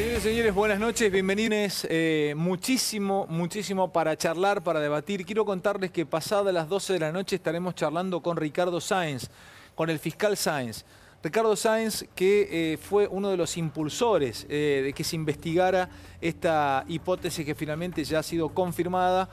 Señores y señores, buenas noches, bienvenidos. Muchísimo para charlar, para debatir. Quiero contarles que pasadas las 12 de la noche estaremos charlando con Ricardo Sáenz, con el fiscal Sáenz. Ricardo Sáenz, que fue uno de los impulsores de que se investigara esta hipótesis que finalmente ya ha sido confirmada,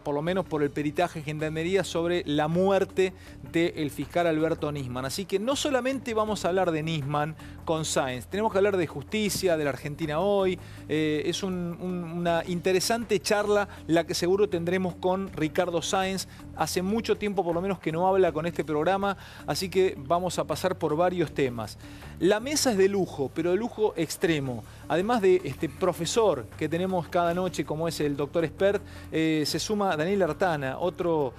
por lo menos por el peritaje de Gendarmería, sobre la muerte del fiscal Alberto Nisman. Así que no solamente vamos a hablar de Nisman con Sáenz, tenemos que hablar de justicia, de la Argentina hoy. Es una interesante charla la que seguro tendremos con Ricardo Sáenz. Hace mucho tiempo por lo menos que no habla con este programa, así que vamos a pasar por varios temas. La mesa es de lujo, pero de lujo extremo. Además de este profesor que tenemos cada noche, como es el doctor Expert, se suma Daniel Artana, otro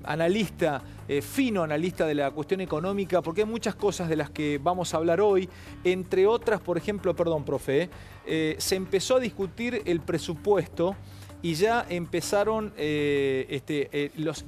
analista, fino analista de la cuestión económica, porque hay muchas cosas de las que vamos a hablar hoy. Entre otras, por ejemplo, perdón, profe, se empezó a discutir el presupuesto y ya empezaron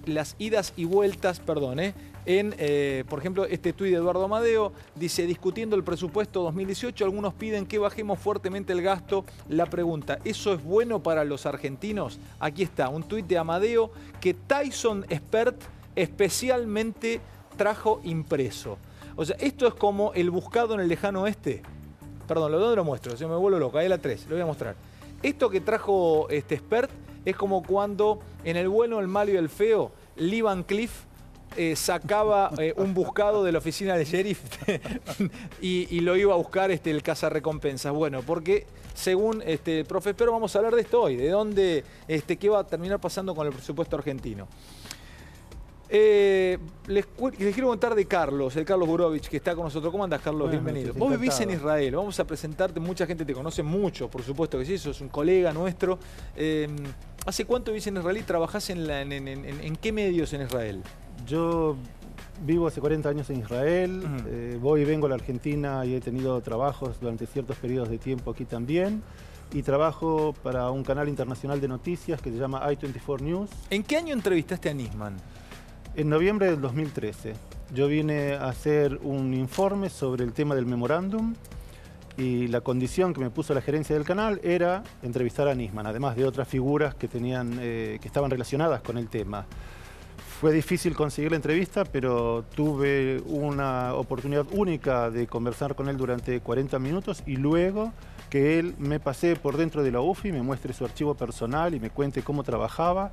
las idas y vueltas, por ejemplo, este tuit de Eduardo Amadeo dice: discutiendo el presupuesto 2018, algunos piden que bajemos fuertemente el gasto. La pregunta, ¿eso es bueno para los argentinos? Aquí está, un tuit de Amadeo que Tyson Expert especialmente trajo impreso. O sea, esto es como el buscado en el lejano oeste. Perdón, ¿dónde lo muestro? Se me vuelvo loco, ahí la 3, lo voy a mostrar. Esto que trajo Expert es como cuando en El bueno, el malo y el feo, Lee Van Cleef sacaba un buscado de la oficina del sheriff y lo iba a buscar el cazarrecompensas. Bueno, porque según el profe Expert vamos a hablar de esto hoy, de dónde, qué va a terminar pasando con el presupuesto argentino. Les quiero contar de Carlos, el Carlos Burovich, que está con nosotros. ¿Cómo andas, Carlos? Buenas Bienvenido. noches, Vos encantado. vivís en Israel, vamos a presentarte, mucha gente te conoce mucho, por supuesto que sí, sos un colega nuestro. ¿Hace cuánto vivís en Israel y trabajás en qué medios en Israel? Yo vivo hace 40 años en Israel, voy y vengo a la Argentina y he tenido trabajos durante ciertos periodos de tiempo aquí también. Y trabajo para un canal internacional de noticias que se llama I24 News. ¿En qué año entrevistaste a Nisman? En noviembre del 2013. Yo vine a hacer un informe sobre el tema del memorándum y la condición que me puso la gerencia del canal era entrevistar a Nisman, además de otras figuras que estaban relacionadas con el tema. Fue difícil conseguir la entrevista, pero tuve una oportunidad única de conversar con él durante 40 minutos y luego que él me pase por dentro de la UFI, me muestre su archivo personal y me cuente cómo trabajaba.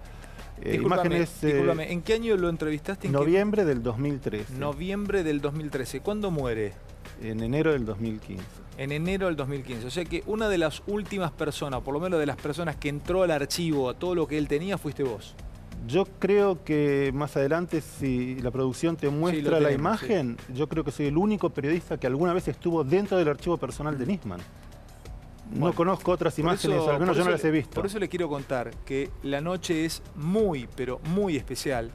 Discúlpame, ¿en qué año lo entrevistaste? Noviembre del 2013. Noviembre del 2013. ¿Cuándo muere? En enero del 2015. En enero del 2015. O sea que una de las últimas personas, por lo menos de las personas que entró al archivo, a todo lo que él tenía, fuiste vos. Yo creo que más adelante, si la producción te muestra la imagen, sí. Yo creo que soy el único periodista que alguna vez estuvo dentro del archivo personal de Nisman. No conozco otras imágenes, al menos yo no las he visto. Por eso le quiero contar que la noche es muy, pero muy especial.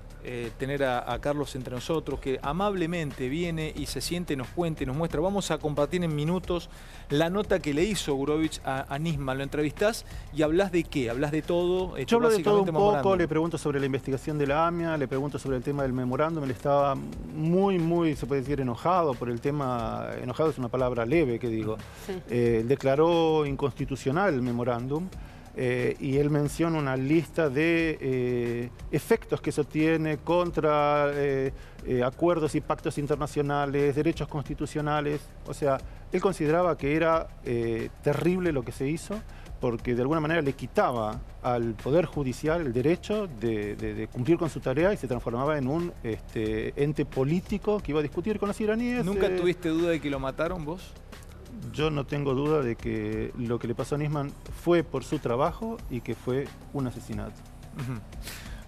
Tener a Carlos entre nosotros, que amablemente viene y se siente, nos cuenta y nos muestra. Vamos a compartir en minutos la nota que le hizo Burovich a Nisman. Lo entrevistás y hablas de qué, hablas de todo. Yo hablo de todo un poco, le pregunto sobre la investigación de la AMIA, le pregunto sobre el tema del memorándum. Él estaba muy, se puede decir, enojado por el tema. Enojado es una palabra leve, que digo. Sí. Declaró inconstitucional el memorándum. Y él menciona una lista de efectos que eso tiene contra acuerdos y pactos internacionales, derechos constitucionales. O sea, él consideraba que era terrible lo que se hizo porque de alguna manera le quitaba al Poder Judicial el derecho de cumplir con su tarea y se transformaba en un ente político que iba a discutir con los iraníes. ¿Nunca tuviste duda de que lo mataron vos? Yo no tengo duda de que lo que le pasó a Nisman fue por su trabajo y que fue un asesinato.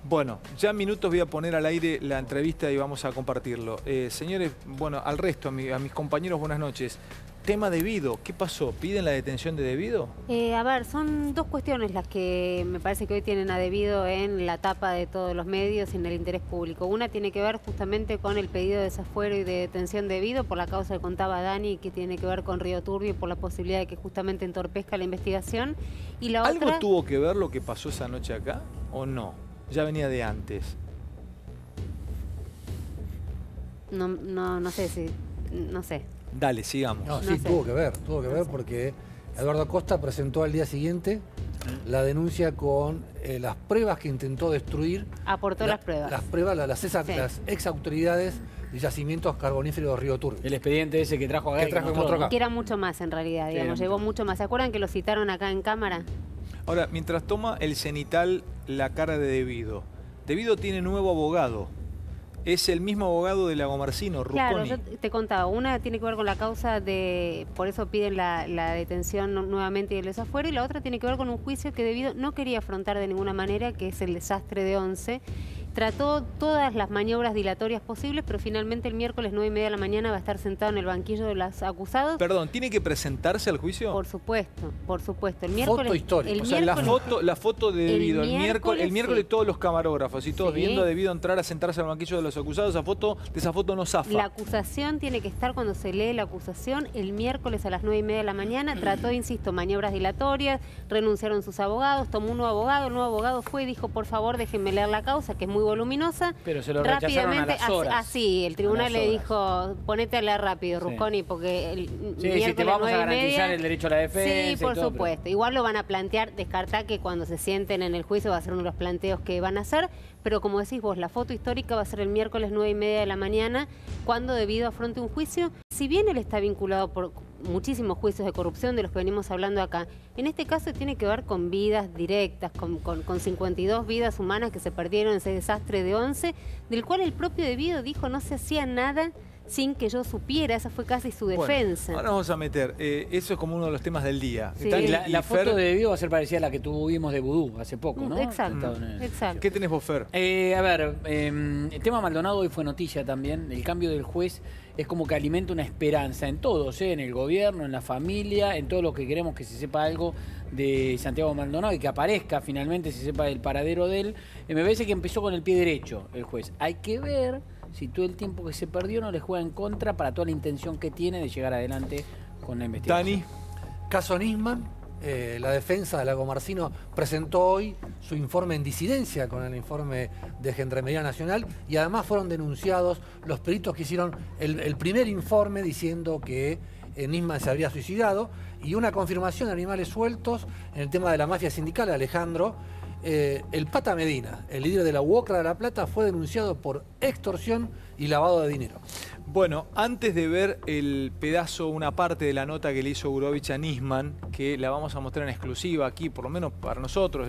Bueno, ya en minutos voy a poner al aire la entrevista y vamos a compartirlo. Señores, bueno, al resto, a mis compañeros, buenas noches. Tema Debido, ¿qué pasó? ¿Piden la detención de Debido? A ver, son dos cuestiones las que me parece que hoy tienen a Debido en la tapa de todos los medios y en el interés público. Una tiene que ver justamente con el pedido de desafuero y de detención de Debido por la causa que contaba Dani, que tiene que ver con Río Turbio y por la posibilidad de que justamente entorpezca la investigación. Y la ¿Algo otra... tuvo que ver lo que pasó esa noche acá o no? Ya venía de antes. No sé si... no sé. Dale, sigamos. No, No sí, sé. tuvo que ver porque Eduardo Acosta presentó al día siguiente la denuncia con las pruebas que intentó destruir. Aportó las pruebas. Las pruebas, las ex autoridades de yacimientos carboníferos de Río Turbio. El expediente ese que trajo acá. Que trajo mostró, otro acá. Que era mucho más en realidad, digamos, Sí, llevó mucho más. ¿Se acuerdan que lo citaron acá en cámara? Ahora, mientras toma el cenital la cara de Devido, Devido tiene nuevo abogado. Es el mismo abogado de Lagomarsino, Rusconi. Claro, yo te contaba, una tiene que ver con la causa de, por eso piden la detención nuevamente y el desafuero, y la otra tiene que ver con un juicio que Devido no quería afrontar de ninguna manera, que es el desastre de Once. Trató todas las maniobras dilatorias posibles, pero finalmente el miércoles 9:30 de la mañana va a estar sentado en el banquillo de los acusados. Perdón, ¿tiene que presentarse al juicio? Por supuesto, por supuesto. El miércoles, Foto histórica. el O sea, la miércoles- foto de Devido, el miércoles sí. todos los camarógrafos y todos Sí. viendo a Devido entrar a sentarse al banquillo de los acusados, de esa foto no zafa. La acusación tiene que estar cuando se lee la acusación el miércoles a las 9:30 de la mañana. Trató, insisto, maniobras dilatorias, renunciaron sus abogados, tomó un nuevo abogado, el nuevo abogado fue y dijo, por favor, déjenme leer la causa, que es muy voluminosa. Pero se lo rechazaron a las horas. Así, el tribunal A las le horas. dijo, ponete a leer rápido, Sí. Rusconi, porque el Sí, miércoles te vamos a 9:30. garantizar el derecho a la defensa. Sí, y por todo, supuesto. Igual lo van a plantear, descartar que cuando se sienten en el juicio va a ser uno de los planteos que van a hacer, pero como decís vos, la foto histórica va a ser el miércoles 9:30 de la mañana, cuando Devido afronte un juicio. Si bien él está vinculado por muchísimos juicios de corrupción de los que venimos hablando acá, en este caso tiene que ver con vidas directas, con 52 vidas humanas que se perdieron en ese desastre de Once, del cual el propio Devido dijo no se hacía nada sin que yo supiera, esa fue casi su defensa. Bueno, ahora vamos a meter, eso es como uno de los temas del día. Sí. Tani Y la y Fer, foto de Devido va a ser parecida a la que tuvimos de Vudú hace poco, ¿no? Exacto, Estados Unidos. exacto. ¿Qué tenés vos, Fer? A ver, el tema Maldonado hoy fue noticia también. El cambio del juez es como que alimenta una esperanza en todos, en el gobierno, en la familia, en todos los que queremos que se sepa algo de Santiago Maldonado y que aparezca finalmente, se sepa el paradero de él. Me parece que empezó con el pie derecho el juez. Hay que ver si todo el tiempo que se perdió no le juega en contra para toda la intención que tiene de llegar adelante con la investigación. Tani. Caso Nisman, la defensa de Lagomarsino presentó hoy su informe en disidencia con el informe de Gendarmería Nacional y además fueron denunciados los peritos que hicieron el primer informe diciendo que Nisman se habría suicidado y una confirmación de animales sueltos en el tema de la mafia sindical, Alejandro. El Pata Medina, el líder de la UOCRA de La Plata, fue denunciado por extorsión y lavado de dinero. Bueno, antes de ver el pedazo, una parte de la nota que le hizo Gurovich a Nisman, que la vamos a mostrar en exclusiva aquí, por lo menos para nosotros,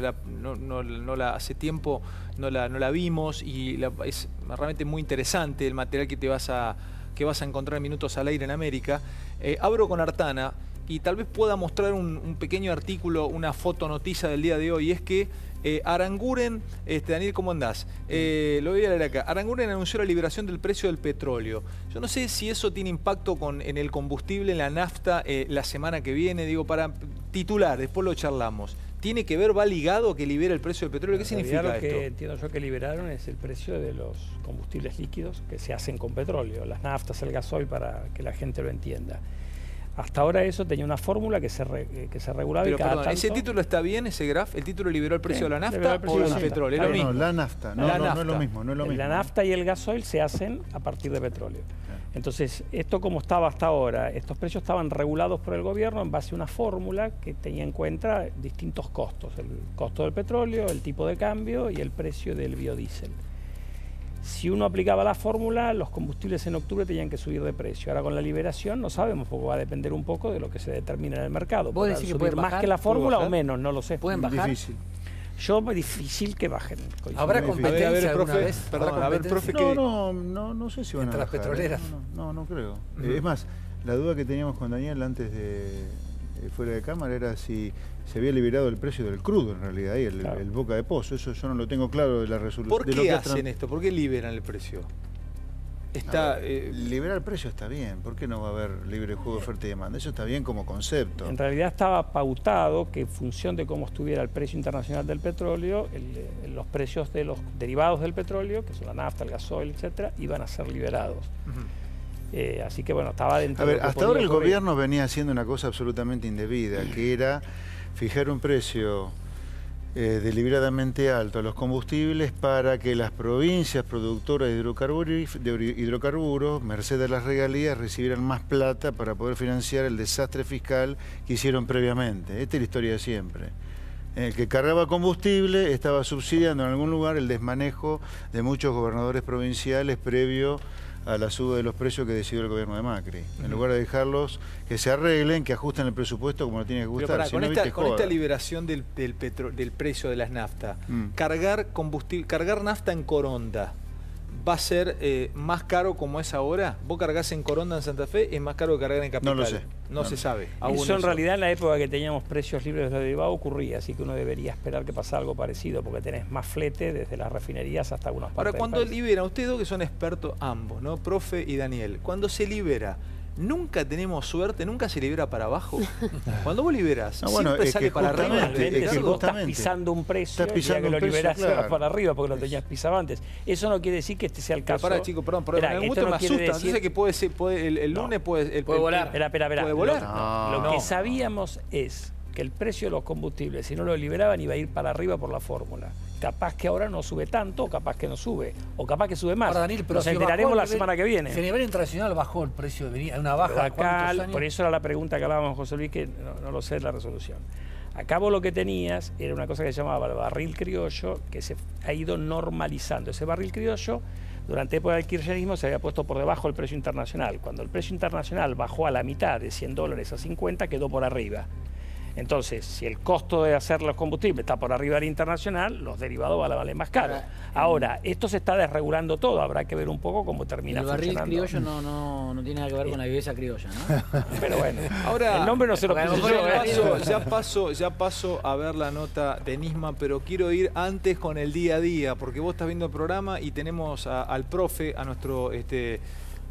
hace tiempo no la vimos y es realmente muy interesante el material que vas a encontrar en Minutos al Aire en América. Abro con Artana y tal vez pueda mostrar un pequeño artículo, una fotonoticia del día de hoy, y es que Aranguren, Daniel, ¿cómo andás? Lo voy a leer acá. Aranguren anunció la liberación del precio del petróleo. Yo no sé si eso tiene impacto en el combustible, en la nafta, la semana que viene, digo, para titular, después lo charlamos. ¿Tiene que ver, va ligado que libera el precio del petróleo? ¿Qué significa Lo esto? que entiendo yo que liberaron es el precio de los combustibles líquidos que se hacen con petróleo, las naftas, el gasoil, para que la gente lo entienda. Hasta ahora eso tenía una fórmula que se regulaba Pero y cada perdón, tanto... ¿ese título está bien, ese graph? ¿El título liberó el precio de la liberó nafta el precio o de del la nafta. petróleo? Es Está lo bien. mismo. No, la nafta. La No es lo nafta. mismo, no es lo mismo. La nafta y el gasoil se hacen a partir de petróleo. Entonces, esto como estaba hasta ahora, estos precios estaban regulados por el gobierno en base a una fórmula que tenía en cuenta distintos costos. El costo del petróleo, el tipo de cambio y el precio del biodiesel. Si uno aplicaba la fórmula, los combustibles en octubre tenían que subir de precio. Ahora con la liberación no sabemos, porque va a depender un poco de lo que se determine en el mercado. ¿Vos decís que subir pueden más bajar? que la fórmula ¿Puede o bajar? menos? No lo sé. ¿Pueden bajar? Difícil. Yo, difícil que bajen. coincido. ¿Habrá Muy difícil. competencia A ver, alguna profe, vez? perdón, ¿Habrá a ver, competencia? profe, No sé si van ¿Entre a las bajar, petroleras? No creo. Es más, la duda que teníamos con Daniel antes de fuera de cámara era si se había liberado el precio del crudo, en realidad, ahí, Claro. el boca de pozo. Eso yo no lo tengo claro de la resolución. ¿Por qué hacen esto? ¿Por qué liberan el precio? Está, liberar el precio está bien. ¿Por qué no va a haber libre juego de oferta y demanda? Eso está bien como concepto. En realidad estaba pautado que en función de cómo estuviera el precio internacional del petróleo, los precios de los derivados del petróleo, que son la nafta, el gasoil, etcétera, iban a ser liberados. Así que bueno, estaba dentro A de ver, lo que hasta podía ahora el ocurrir. gobierno venía haciendo una cosa absolutamente indebida, que era fijar un precio deliberadamente alto a los combustibles para que las provincias productoras de hidrocarburos, merced a las regalías, recibieran más plata para poder financiar el desastre fiscal que hicieron previamente. Esta es la historia de siempre. El que cargaba combustible estaba subsidiando en algún lugar el desmanejo de muchos gobernadores provinciales previo a la suba de los precios que decidió el gobierno de Macri. En lugar de dejarlos que se arreglen, que ajusten el presupuesto como lo tiene que ajustar. Pero con esta liberación del precio de las naftas, cargar nafta en Coronda, ¿va a ser más caro como es ahora? ¿Vos cargás en Coronda, en Santa Fe, es más caro que cargar en Capital? No lo sé. No se sabe. Eso en realidad en la época que teníamos precios libres de derivados ocurría, así que uno debería esperar que pase algo parecido, porque tenés más flete desde las refinerías hasta algunas partes. Ahora, cuando libera, ustedes dos que son expertos ambos, ¿no? Profe y Daniel, cuando se libera, nunca tenemos suerte, nunca se libera para abajo. Cuando vos liberás, siempre sale para arriba. Es que vos estás pisando un precio, y ya que lo liberás se va para arriba porque lo tenías pisado antes. Eso no quiere decir que este sea el caso. Pará, chicos, perdón, en algún momento me asusta. Entonces que el lunes puede volar. Espera. ¿Puede volar? Lo que sabíamos es que el precio de los combustibles, si no lo liberaban, iba a ir para arriba por la fórmula. Capaz que ahora no sube tanto, o capaz que no sube, o capaz que sube más. Ahora, Daniel, pero nos enteraremos la semana que viene. Si a nivel internacional bajó el precio, venía una baja. Acá, por eso era la pregunta que hablábamos, José Luis, que no lo sé la resolución. Acá vos lo que tenías era una cosa que se llamaba el barril criollo, que se ha ido normalizando. Ese barril criollo, durante la época del kirchnerismo, se había puesto por debajo del precio internacional. Cuando el precio internacional bajó a la mitad, de $100 a 50, quedó por arriba. Entonces, si el costo de hacer los combustibles está por arriba del internacional, los derivados van a valer más caro. Ahora, esto se está desregulando todo, habrá que ver un poco cómo termina funcionando. El barril criollo no tiene nada que ver con la viveza criolla, ¿no? Pero bueno, ahora, el nombre no se lo puse yo. Ya paso a ver la nota de Nisman, pero quiero ir antes con el día a día, porque vos estás viendo el programa y tenemos al profe, a nuestro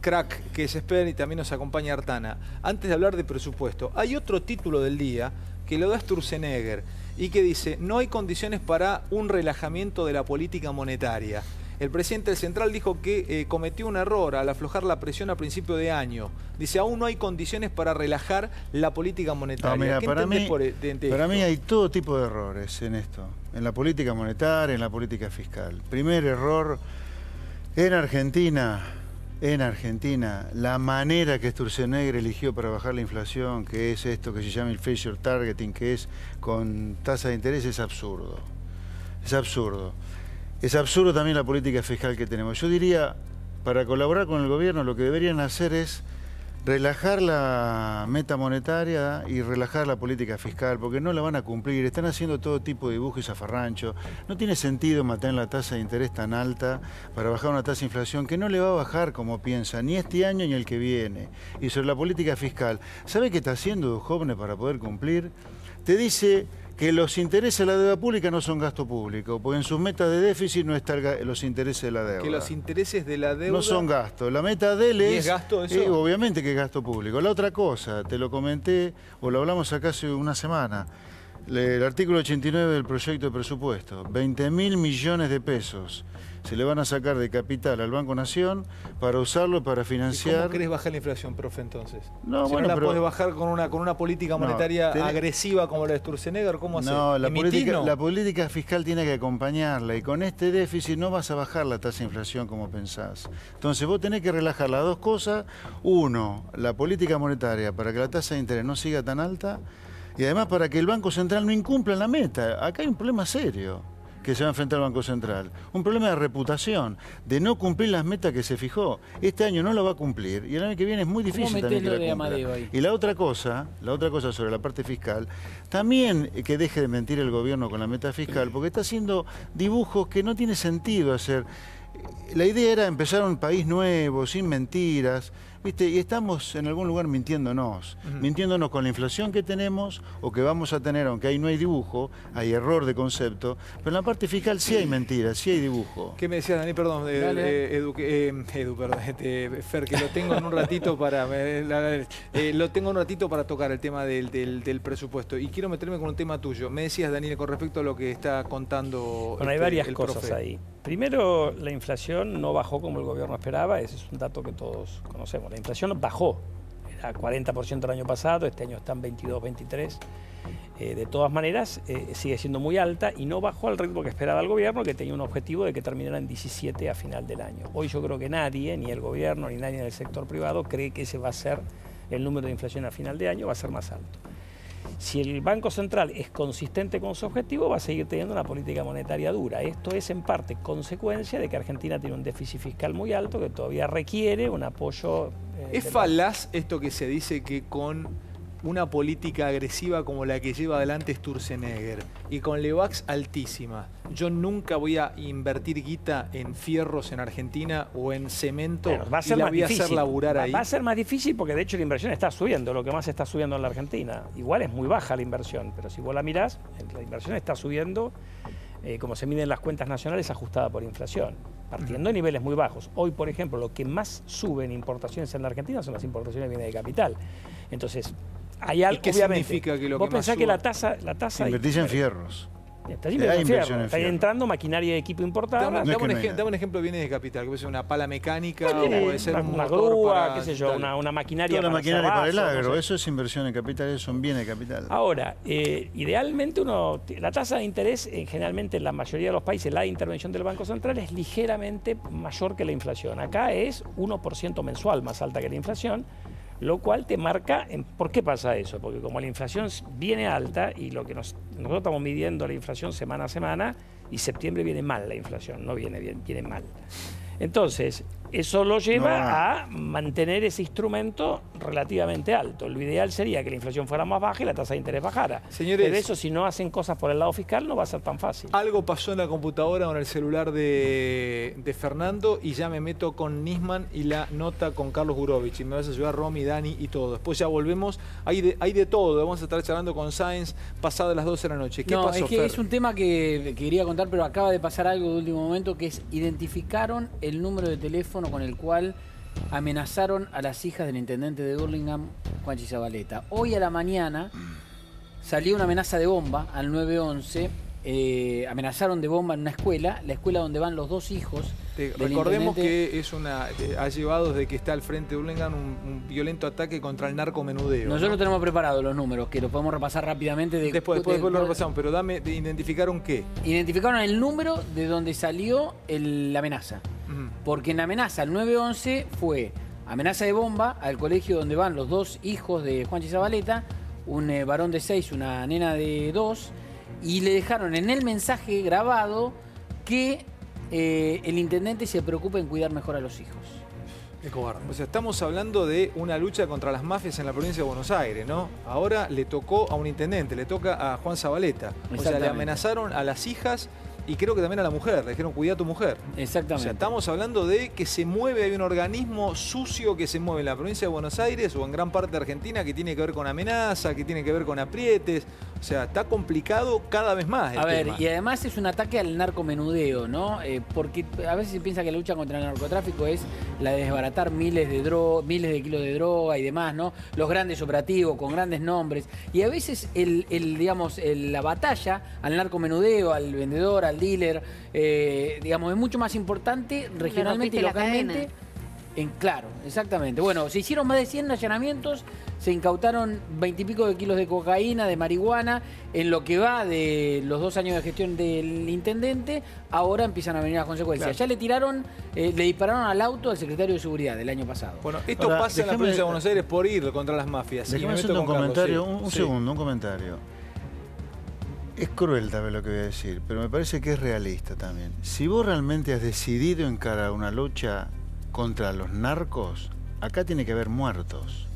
crack que es Esper, y también nos acompaña Artana. Antes de hablar de presupuesto, hay otro título del día que lo da Sturzenegger y que dice: no hay condiciones para un relajamiento de la política monetaria. El presidente del Central dijo que cometió un error al aflojar la presión a principio de año. Dice: aún no hay condiciones para relajar la política monetaria. No, mira, ¿Qué para mí hay todo tipo de errores en esto, en la política monetaria, en la política fiscal. Primer error, en Argentina, la manera que Sturzenegger eligió para bajar la inflación, que es esto que se llama el Fisher Targeting, que es con tasa de interés, es absurdo. Es absurdo. Es absurdo también la política fiscal que tenemos. Yo diría, para colaborar con el gobierno, lo que deberían hacer es relajar la meta monetaria y relajar la política fiscal, porque no la van a cumplir. Están haciendo todo tipo de dibujos y zafarrancho. No tiene sentido mantener la tasa de interés tan alta para bajar una tasa de inflación que no le va a bajar como piensa, ni este año ni el que viene. Y sobre la política fiscal, ¿sabe qué está haciendo Duhovne para poder cumplir? Te dice que los intereses de la deuda pública no son gasto público, porque en sus metas de déficit no están los intereses de la deuda. Que los intereses de la deuda no son gasto. La meta de él es... ¿Y es gasto eso? Obviamente que es gasto público. La otra cosa, te lo comenté, o lo hablamos acá hace una semana, el artículo 89 del proyecto de presupuesto, 20.000 millones de pesos se le van a sacar de capital al Banco Nación para usarlo para financiar... ¿Y cómo querés bajar la inflación, profe, entonces? No, si bueno, no la pero... podés bajar con una política monetaria agresiva como la de Sturzenegger, ¿cómo hacer? No, la política fiscal tiene que acompañarla, y con este déficit no vas a bajar la tasa de inflación como pensás. Entonces vos tenés que relajar las dos cosas. Uno, la política monetaria para que la tasa de interés no siga tan alta, y además para que el Banco Central no incumpla la meta. Acá hay un problema serio que se va a enfrentar al Banco Central. Un problema de reputación, de no cumplir las metas que se fijó. Este año no lo va a cumplir y el año que viene es muy difícil también que la cumpla. Y la otra cosa sobre la parte fiscal, también que deje de mentir el gobierno con la meta fiscal, porque está haciendo dibujos que no tiene sentido hacer. La idea era empezar un país nuevo, sin mentiras, ¿viste? Y estamos en algún lugar mintiéndonos, mintiéndonos con la inflación que tenemos o que vamos a tener, aunque ahí no hay dibujo, hay error de concepto, pero en la parte fiscal sí hay mentiras, sí hay dibujo. ¿Qué me decías, Dani? Perdón, Edu, perdón, Fer, que lo tengo en un ratito para tocar el tema del presupuesto, y quiero meterme con un tema tuyo. Me decías, Daniel, con respecto a lo que está contando hay varias cosas ahí. Primero, la inflación no bajó como el gobierno esperaba, ese es un dato que todos conocemos. La inflación bajó, era 40% el año pasado, este año están 22, 23. De todas maneras, sigue siendo muy alta y no bajó al ritmo que esperaba el gobierno, que tenía un objetivo de que terminara en 17 a final del año. Hoy yo creo que nadie, ni el gobierno, ni nadie en el sector privado, cree que ese va a ser el número de inflación a final de año, va a ser más alto. Si el Banco Central es consistente con su objetivo, va a seguir teniendo una política monetaria dura. Esto es en parte consecuencia de que Argentina tiene un déficit fiscal muy alto que todavía requiere un apoyo. ¿Es falaz esto que se dice que con una política agresiva como la que lleva adelante Sturzenegger y con Levax altísima, yo nunca voy a invertir guita en fierros en Argentina o en cemento y la voy a hacer laburar ahí? Va a ser más difícil porque de hecho la inversión está subiendo, lo que más está subiendo en la Argentina. Igual es muy baja la inversión, pero si vos la mirás, la inversión está subiendo, como se miden las cuentas nacionales, ajustada por inflación, partiendo de niveles muy bajos. Hoy, por ejemplo, lo que más sube en importaciones en la Argentina son las importaciones de bienes de capital. Entonces, hay algo, ¿y qué significa que lo vos que más pensás suba? que la tasa Invertís en fierros. Está entrando maquinaria de equipo importada. Dame un ejemplo de bienes de capital, que puede ser una pala mecánica, o puede ser una grúa, qué sé yo, una maquinaria. Toda la maquinaria para el agro, no sé. eso es inversión en capital, eso son bienes de capital. Ahora, idealmente la tasa de interés, generalmente en la mayoría de los países, la intervención del Banco Central es ligeramente mayor que la inflación. Acá es 1% mensual más alta que la inflación, lo cual te marca, ¿por qué pasa eso? Porque como la inflación viene alta y lo que nosotros estamos midiendo la inflación semana a semana, y septiembre viene mal la inflación, no viene bien, viene mal. Entonces, eso lo lleva a mantener ese instrumento relativamente alto. Lo ideal sería que la inflación fuera más baja y la tasa de interés bajara. Señores, pero eso, si no hacen cosas por el lado fiscal, no va a ser tan fácil. Algo pasó en la computadora o en el celular de Fernando y ya me meto con Nisman y la nota con Carlos Gurovich. Y me vas a ayudar Romy, Dani y todo. Después ya volvemos. Hay de todo. Vamos a estar charlando con Sáenz pasadas las 12 de la noche. ¿Qué pasó, es que Fer? es un tema que quería contar, pero acaba de pasar algo de último momento, que es identificaron el número de teléfono con el cual amenazaron a las hijas del intendente de Hurlingham, Juanchi Zabaleta. Hoy a la mañana salió una amenaza de bomba al 911. Amenazaron de bomba en una escuela, la escuela donde van los dos hijos. Recordemos que es ha llevado desde que está al frente de Hurlingham un violento ataque contra el narcomenudeo. Nosotros tenemos preparados los números, que los podemos repasar rápidamente. Después lo repasamos, pero ¿identificaron qué? Identificaron el número de donde salió la amenaza. Porque en la amenaza al 911 fue amenaza de bomba al colegio donde van los dos hijos de Juanchi Zabaleta, un varón de 6, una nena de 2, y le dejaron en el mensaje grabado que el intendente se preocupa en cuidar mejor a los hijos. Qué cobarde. O sea, estamos hablando de una lucha contra las mafias en la provincia de Buenos Aires, ¿no? Ahora le tocó a un intendente, le toca a Juan Zabaleta. O sea, le amenazaron a las hijas y creo que también a la mujer. Le dijeron, cuida a tu mujer. Exactamente. O sea, estamos hablando de que se mueve, hay un organismo sucio que se mueve en la provincia de Buenos Aires o en gran parte de Argentina que tiene que ver con amenaza, que tiene que ver con aprietes. O sea, está complicado cada vez más el tema. Y además es un ataque al narcomenudeo, ¿no? Porque a veces se piensa que la lucha contra el narcotráfico es la de desbaratar miles de kilos de droga y demás, ¿no? Los grandes operativos con grandes nombres. Y a veces la batalla al narcomenudeo, al vendedor, al dealer, digamos, es mucho más importante regionalmente y localmente. Claro, exactamente. Bueno, se hicieron más de 100 allanamientos, se incautaron 20 y pico de kilos de cocaína, de marihuana, en lo que va de los 2 años de gestión del intendente. Ahora empiezan a venir las consecuencias. Claro. Ya le dispararon al auto al secretario de Seguridad del año pasado. Bueno, esto pasa en la provincia de Buenos Aires por ir contra las mafias. Déjame hacer un comentario, un segundo, un comentario. Es cruel tal vez lo que voy a decir, pero me parece que es realista también. Si vos realmente has decidido encarar una lucha contra los narcos, acá tiene que haber muertos.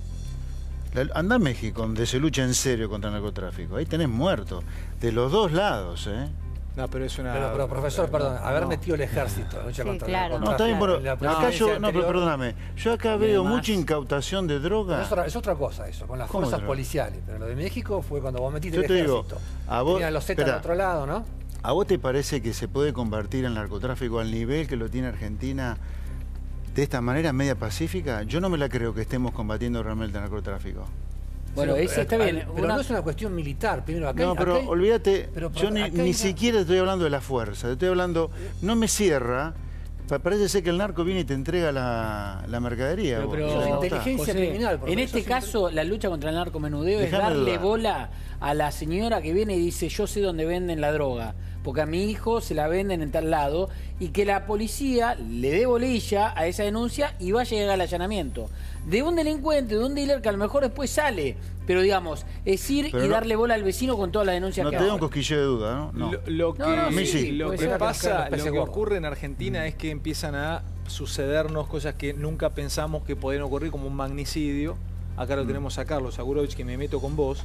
Anda a México, donde se lucha en serio contra el narcotráfico. Ahí tenés muertos, de los dos lados, ¿eh? No, pero es una... Pero profesor, perdón, haber metido el ejército, lucha contra el narcotráfico. No, está bien, pero acá pero perdóname, yo acá veo mucha incautación de droga. Es otra cosa eso, con las fuerzas policiales. Pero lo de México fue cuando vos metiste el ejército. Digo, a vos, tenían los Z del otro lado, ¿no? ¿A vos te parece que se puede convertir el narcotráfico al nivel que lo tiene Argentina de esta manera, media pacífica? Yo no me la creo que estemos combatiendo realmente el narcotráfico. Bueno, ese está bien. Pero no es una cuestión militar. Primero, acá olvídate, yo ni siquiera estoy hablando de la fuerza. Estoy hablando, no me cierra Parece ser que el narco viene y te entrega la mercadería. Pero Eso es inteligencia José, criminal. en este caso, la lucha contra el narcomenudeo es darle bola a la señora que viene y dice, yo sé dónde venden la droga, porque a mi hijo se la venden en tal lado, y que la policía le dé bolilla a esa denuncia y vaya a llegar al allanamiento. De un delincuente, de un dealer que a lo mejor después sale, pero digamos, es ir y darle bola al vecino con toda la denuncia que haga. No te da un cosquilleo de duda, ¿no? No. Lo que, a mí sí. Lo que pasa, lo que ocurre en Argentina es que empiezan a sucedernos cosas que nunca pensamos que podían ocurrir, como un magnicidio. Acá lo tenemos a Carlos Segurovich, que me meto con vos.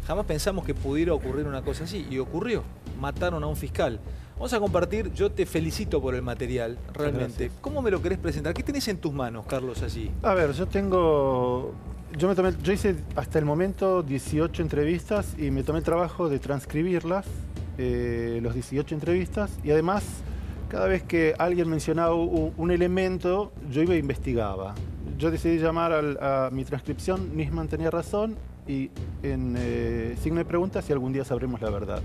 Jamás pensamos que pudiera ocurrir una cosa así, y ocurrió. Mataron a un fiscal. Vamos a compartir, yo te felicito por el material, realmente. Gracias. ¿Cómo me lo querés presentar? ¿Qué tenés en tus manos, Carlos, allí? A ver, yo hice hasta el momento 18 entrevistas y me tomé el trabajo de transcribirlas, los 18 entrevistas, y además, cada vez que alguien mencionaba un elemento, yo iba e investigaba. Yo decidí llamar a mi transcripción, Nisman tenía razón, y en signo de pregunta si algún día sabremos la verdad.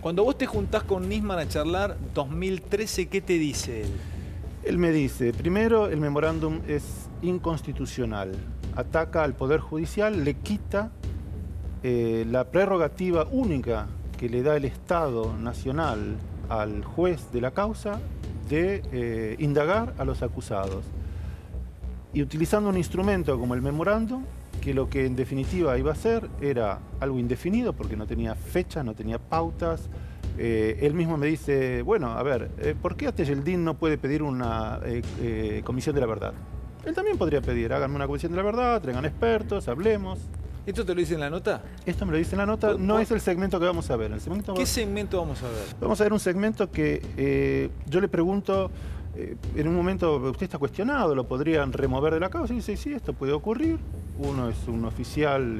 Cuando vos te juntás con Nisman a charlar, 2013, ¿qué te dice él? Él me dice, primero, el memorándum es inconstitucional, ataca al Poder Judicial, le quita la prerrogativa única que le da el Estado Nacional al juez de la causa de indagar a los acusados. Y utilizando un instrumento como el memorándum, que lo que en definitiva iba a hacer era algo indefinido, porque no tenía fecha, no tenía pautas. Él mismo me dice, bueno, a ver, ¿por qué Yeldin no puede pedir una comisión de la verdad? Él también podría pedir, háganme una comisión de la verdad, traigan expertos, hablemos. ¿Esto te lo dice en la nota? Esto me lo dice en la nota, no es el segmento que vamos a ver. ¿Qué segmento vamos a ver? Vamos a ver un segmento que yo le pregunto, en un momento usted está cuestionado, ¿lo podrían remover de la causa? Y dice, sí, esto puede ocurrir. Uno es un oficial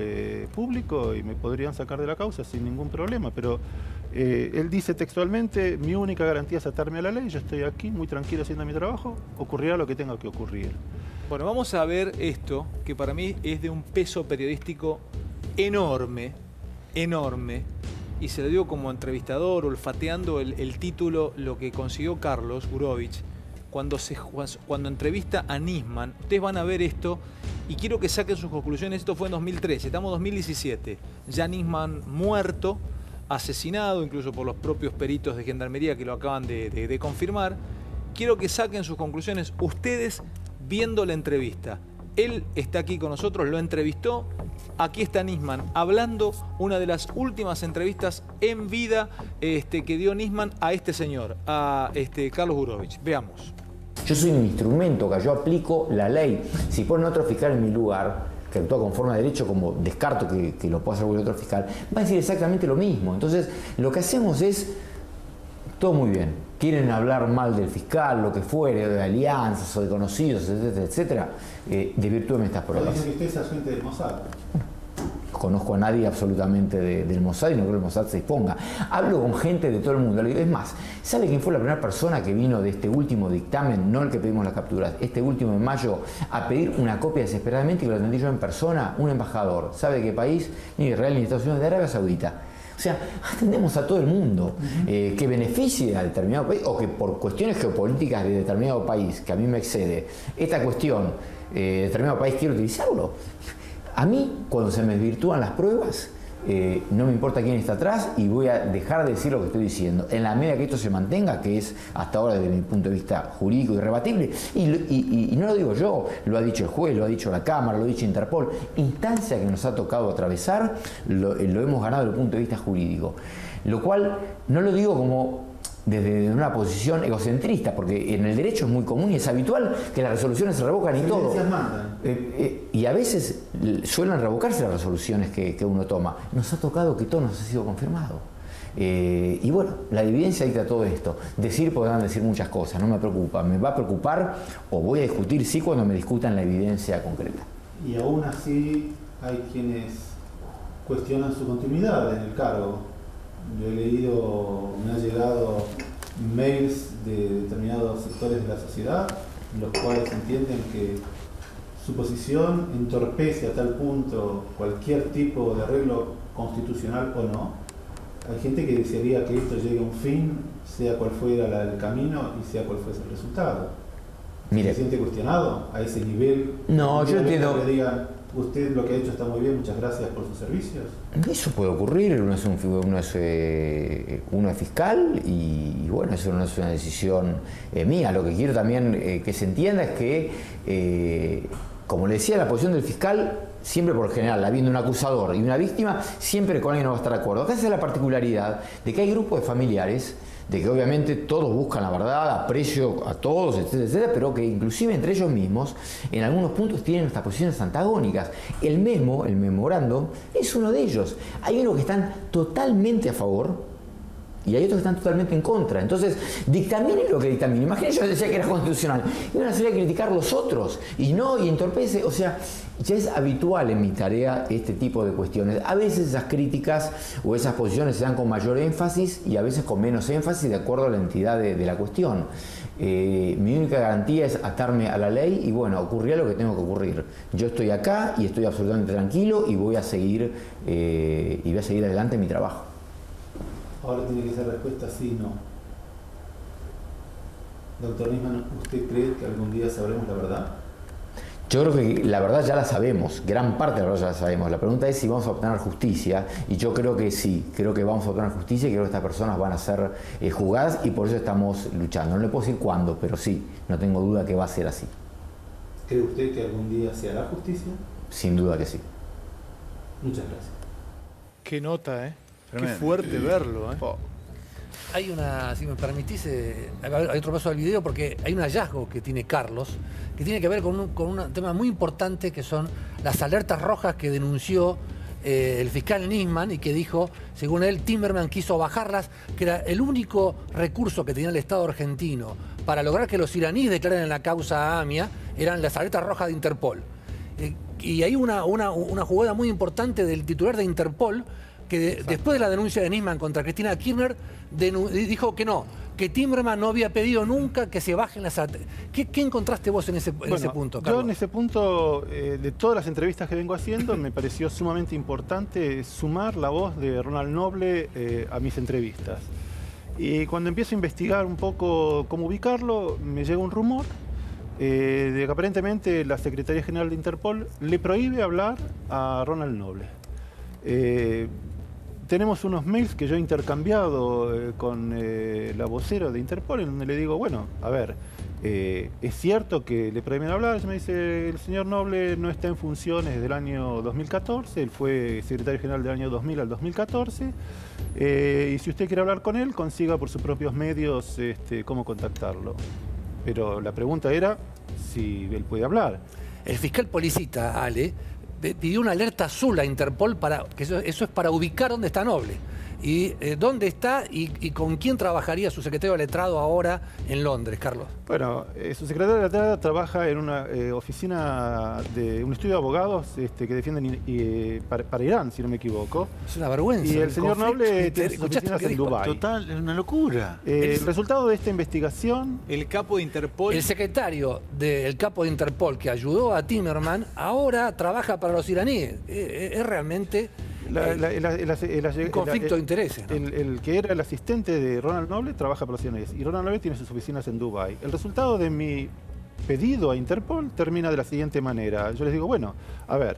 público y me podrían sacar de la causa sin ningún problema, pero él dice textualmente, mi única garantía es atarme a la ley, yo estoy aquí muy tranquilo haciendo mi trabajo, ocurrirá lo que tenga que ocurrir. Bueno, vamos a ver esto, que para mí es de un peso periodístico enorme, enorme, y se lo digo como entrevistador, olfateando el título, lo que consiguió Carlos Segurovich, cuando entrevista a Nisman. Ustedes van a ver esto y quiero que saquen sus conclusiones. Esto fue en 2013, estamos en 2017. Ya Nisman muerto, asesinado incluso por los propios peritos de Gendarmería que lo acaban de confirmar. Quiero que saquen sus conclusiones ustedes viendo la entrevista. Él está aquí con nosotros, lo entrevistó. Aquí está Nisman hablando, una de las últimas entrevistas en vida que dio Nisman a este señor, a Carlos Segurovich. Veamos. Yo soy un instrumento, que yo aplico la ley. Si ponen otro fiscal en mi lugar, que actúa conforme a derecho, como descarto que lo pueda hacer cualquier otro fiscal, va a decir exactamente lo mismo. Entonces, lo que hacemos es, todo muy bien, quieren hablar mal del fiscal, lo que fuere, de alianzas o de conocidos, etcétera, etcétera, desvirtúenme estas pruebas. Dicen que usted es agente del Mossad. Conozco a nadie absolutamente del Mossad y no creo que el Mossad se disponga. Hablo con gente de todo el mundo. Es más, ¿sabe quién fue la primera persona que vino de este último dictamen, no el que pedimos las capturas, este último de mayo, a pedir una copia desesperadamente y que lo atendí yo en persona? Un embajador. ¿Sabe de qué país? Ni de Israel ni de Estados Unidos, de Arabia Saudita. O sea, atendemos a todo el mundo que beneficie a determinado país o que por cuestiones geopolíticas de determinado país, que a mí me excede, esta cuestión de determinado país quiero utilizarlo. A mí, cuando se me desvirtúan las pruebas, no me importa quién está atrás y voy a dejar de decir lo que estoy diciendo. En la medida que esto se mantenga, que es hasta ahora desde mi punto de vista jurídico irrebatible, y no lo digo yo, lo ha dicho el juez, lo ha dicho la Cámara, lo ha dicho Interpol, instancia que nos ha tocado atravesar, lo hemos ganado desde el punto de vista jurídico. Lo cual no lo digo como desde una posición egocentrista, porque en el derecho es muy común y es habitual que las resoluciones se revocan y todo. Y a veces suelen revocarse las resoluciones que uno toma. Nos ha tocado que todo nos ha sido confirmado. Y bueno, la evidencia dicta todo esto. Decir podrán decir muchas cosas, no me preocupa. Me va a preocupar o voy a discutir sí cuando me discutan la evidencia concreta. Y aún así hay quienes cuestionan su continuidad en el cargo. Yo he leído, me han llegado mails de determinados sectores de la sociedad, en los cuales entienden que su posición entorpece a tal punto cualquier tipo de arreglo constitucional o no. Hay gente que desearía que esto llegue a un fin sea cual fuera el camino y sea cual fuese el resultado. Mire, ¿Se siente cuestionado a ese nivel? No, yo entiendo. Que digan, usted lo que ha hecho está muy bien, muchas gracias por sus servicios. Eso puede ocurrir, uno es fiscal y bueno, eso no es una decisión mía. Lo que quiero también que se entienda es que, como le decía, la posición del fiscal, siempre por general, habiendo un acusador y una víctima, siempre con alguien no va a estar de acuerdo. Acá es la particularidad de que hay grupos de familiares, de que obviamente todos buscan la verdad, aprecio a todos, etcétera, etcétera, pero que inclusive entre ellos mismos, en algunos puntos tienen estas posiciones antagónicas. El memorando, es uno de ellos. Hay unos que están totalmente a favor y hay otros que están totalmente en contra. Entonces, dictaminen lo que dictaminen. Imagínense, yo decía que era constitucional. Y van a salir a criticar los otros. Y entorpece. O sea, ya es habitual en mi tarea este tipo de cuestiones. A veces esas críticas o esas posiciones se dan con mayor énfasis y a veces con menos énfasis de acuerdo a la entidad de la cuestión. Mi única garantía es atarme a la ley y bueno, ocurrirá lo que tengo que ocurrir. Yo estoy acá y estoy absolutamente tranquilo y voy a seguir adelante en mi trabajo. Ahora tiene que ser respuesta sí o no. Doctor Nisman, ¿usted cree que algún día sabremos la verdad? Yo creo que la verdad ya la sabemos, gran parte de la verdad ya la sabemos. La pregunta es si vamos a obtener justicia, y yo creo que sí, creo que vamos a obtener justicia y creo que estas personas van a ser juzgadas y por eso estamos luchando. No le puedo decir cuándo, pero sí, no tengo duda que va a ser así. ¿Cree usted que algún día se hará justicia? Sin duda que sí. Muchas gracias. Qué nota, ¿eh? Tremendo. Qué fuerte verlo, ¿eh? Hay una, si me permitís, hay otro paso del video porque hay un hallazgo que tiene Carlos que tiene que ver con un tema muy importante que son las alertas rojas que denunció el fiscal Nisman y que dijo, según él, Timerman quiso bajarlas, que era el único recurso que tenía el Estado argentino para lograr que los iraníes declaren en la causa a AMIA eran las alertas rojas de Interpol. Y hay una jugada muy importante del titular de Interpol que después de la denuncia de Nisman contra Cristina Kirchner dijo que no, que Timerman no había pedido nunca que se bajen las alertas. ¿Qué encontraste vos en ese punto, Carlos? Yo en ese punto, de todas las entrevistas que vengo haciendo, me pareció sumamente importante sumar la voz de Ronald Noble a mis entrevistas. Y cuando empiezo a investigar un poco cómo ubicarlo, me llega un rumor de que aparentemente la Secretaría General de Interpol le prohíbe hablar a Ronald Noble. Tenemos unos mails que yo he intercambiado con la vocera de Interpol, en donde le digo, bueno, a ver, es cierto que le prohíben hablar. Ella me dice, el señor Noble no está en funciones desde el año 2014, él fue secretario general del año 2000 al 2014, y si usted quiere hablar con él, consiga por sus propios medios cómo contactarlo. Pero la pregunta era si él puede hablar. El fiscal Policita, Ale, pidió una alerta azul a Interpol para que eso es para ubicar dónde está Noble y dónde está y con quién trabajaría su secretario de letrado ahora en Londres, Carlos. Bueno, su secretario de letrado trabaja en una oficina de un estudio de abogados que defienden para Irán, si no me equivoco. Es una vergüenza. Y el señor Noble tiene sus oficinas en Dubái. Total, es una locura. El resultado de esta investigación... El capo de Interpol... El secretario del capo de Interpol que ayudó a Timerman ahora trabaja para los iraníes. Es realmente... un conflicto de intereses, ¿no? El que era el asistente de Ronald Noble trabaja para los iraníes y Ronald Noble tiene sus oficinas en Dubái. El resultado de mi pedido a Interpol termina de la siguiente manera. Yo les digo, bueno, a ver,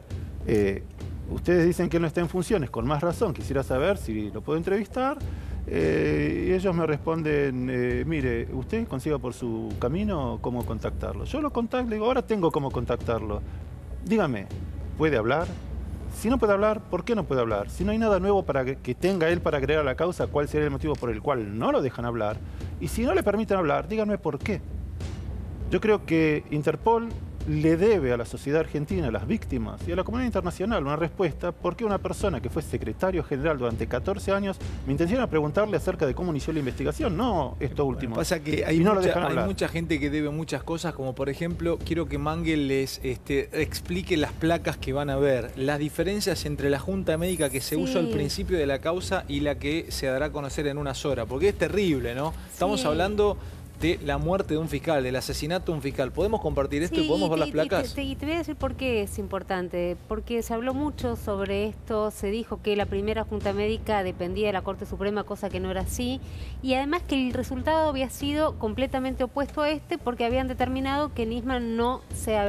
ustedes dicen que él no está en funciones, con más razón, quisiera saber si lo puedo entrevistar. Y ellos me responden, mire, usted consiga por su camino cómo contactarlo. Yo lo contacto, le digo, ahora tengo cómo contactarlo. Dígame, ¿puede hablar? Si no puede hablar, ¿por qué no puede hablar? Si no hay nada nuevo para que tenga él para agregar a la causa, ¿cuál sería el motivo por el cual no lo dejan hablar? Y si no le permiten hablar, díganme por qué. Yo creo que Interpol le debe a la sociedad argentina, a las víctimas y a la comunidad internacional una respuesta porque una persona que fue secretario general durante 14 años me intentona preguntarle acerca de cómo inició la investigación, no esto último. Pasa que hay mucha gente que debe muchas cosas, como por ejemplo, quiero que Mangel les explique las placas que van a ver, las diferencias entre la junta médica que se usó al principio de la causa y la que se dará a conocer en unas horas, porque es terrible, ¿no? Estamos hablando de la muerte de un fiscal, del asesinato de un fiscal. ¿Podemos compartir esto y podemos ver las placas? Y te voy a decir por qué es importante. Porque se habló mucho sobre esto, se dijo que la primera junta médica dependía de la Corte Suprema, cosa que no era así. Y además que el resultado había sido completamente opuesto a este, porque habían determinado que Nisman no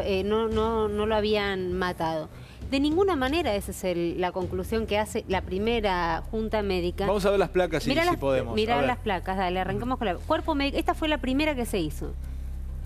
lo habían matado. De ninguna manera esa es la conclusión que hace la primera junta médica. Vamos a ver las placas si podemos. Mirá las placas, dale, arrancamos con la cuerpo médico. Esta fue la primera que se hizo.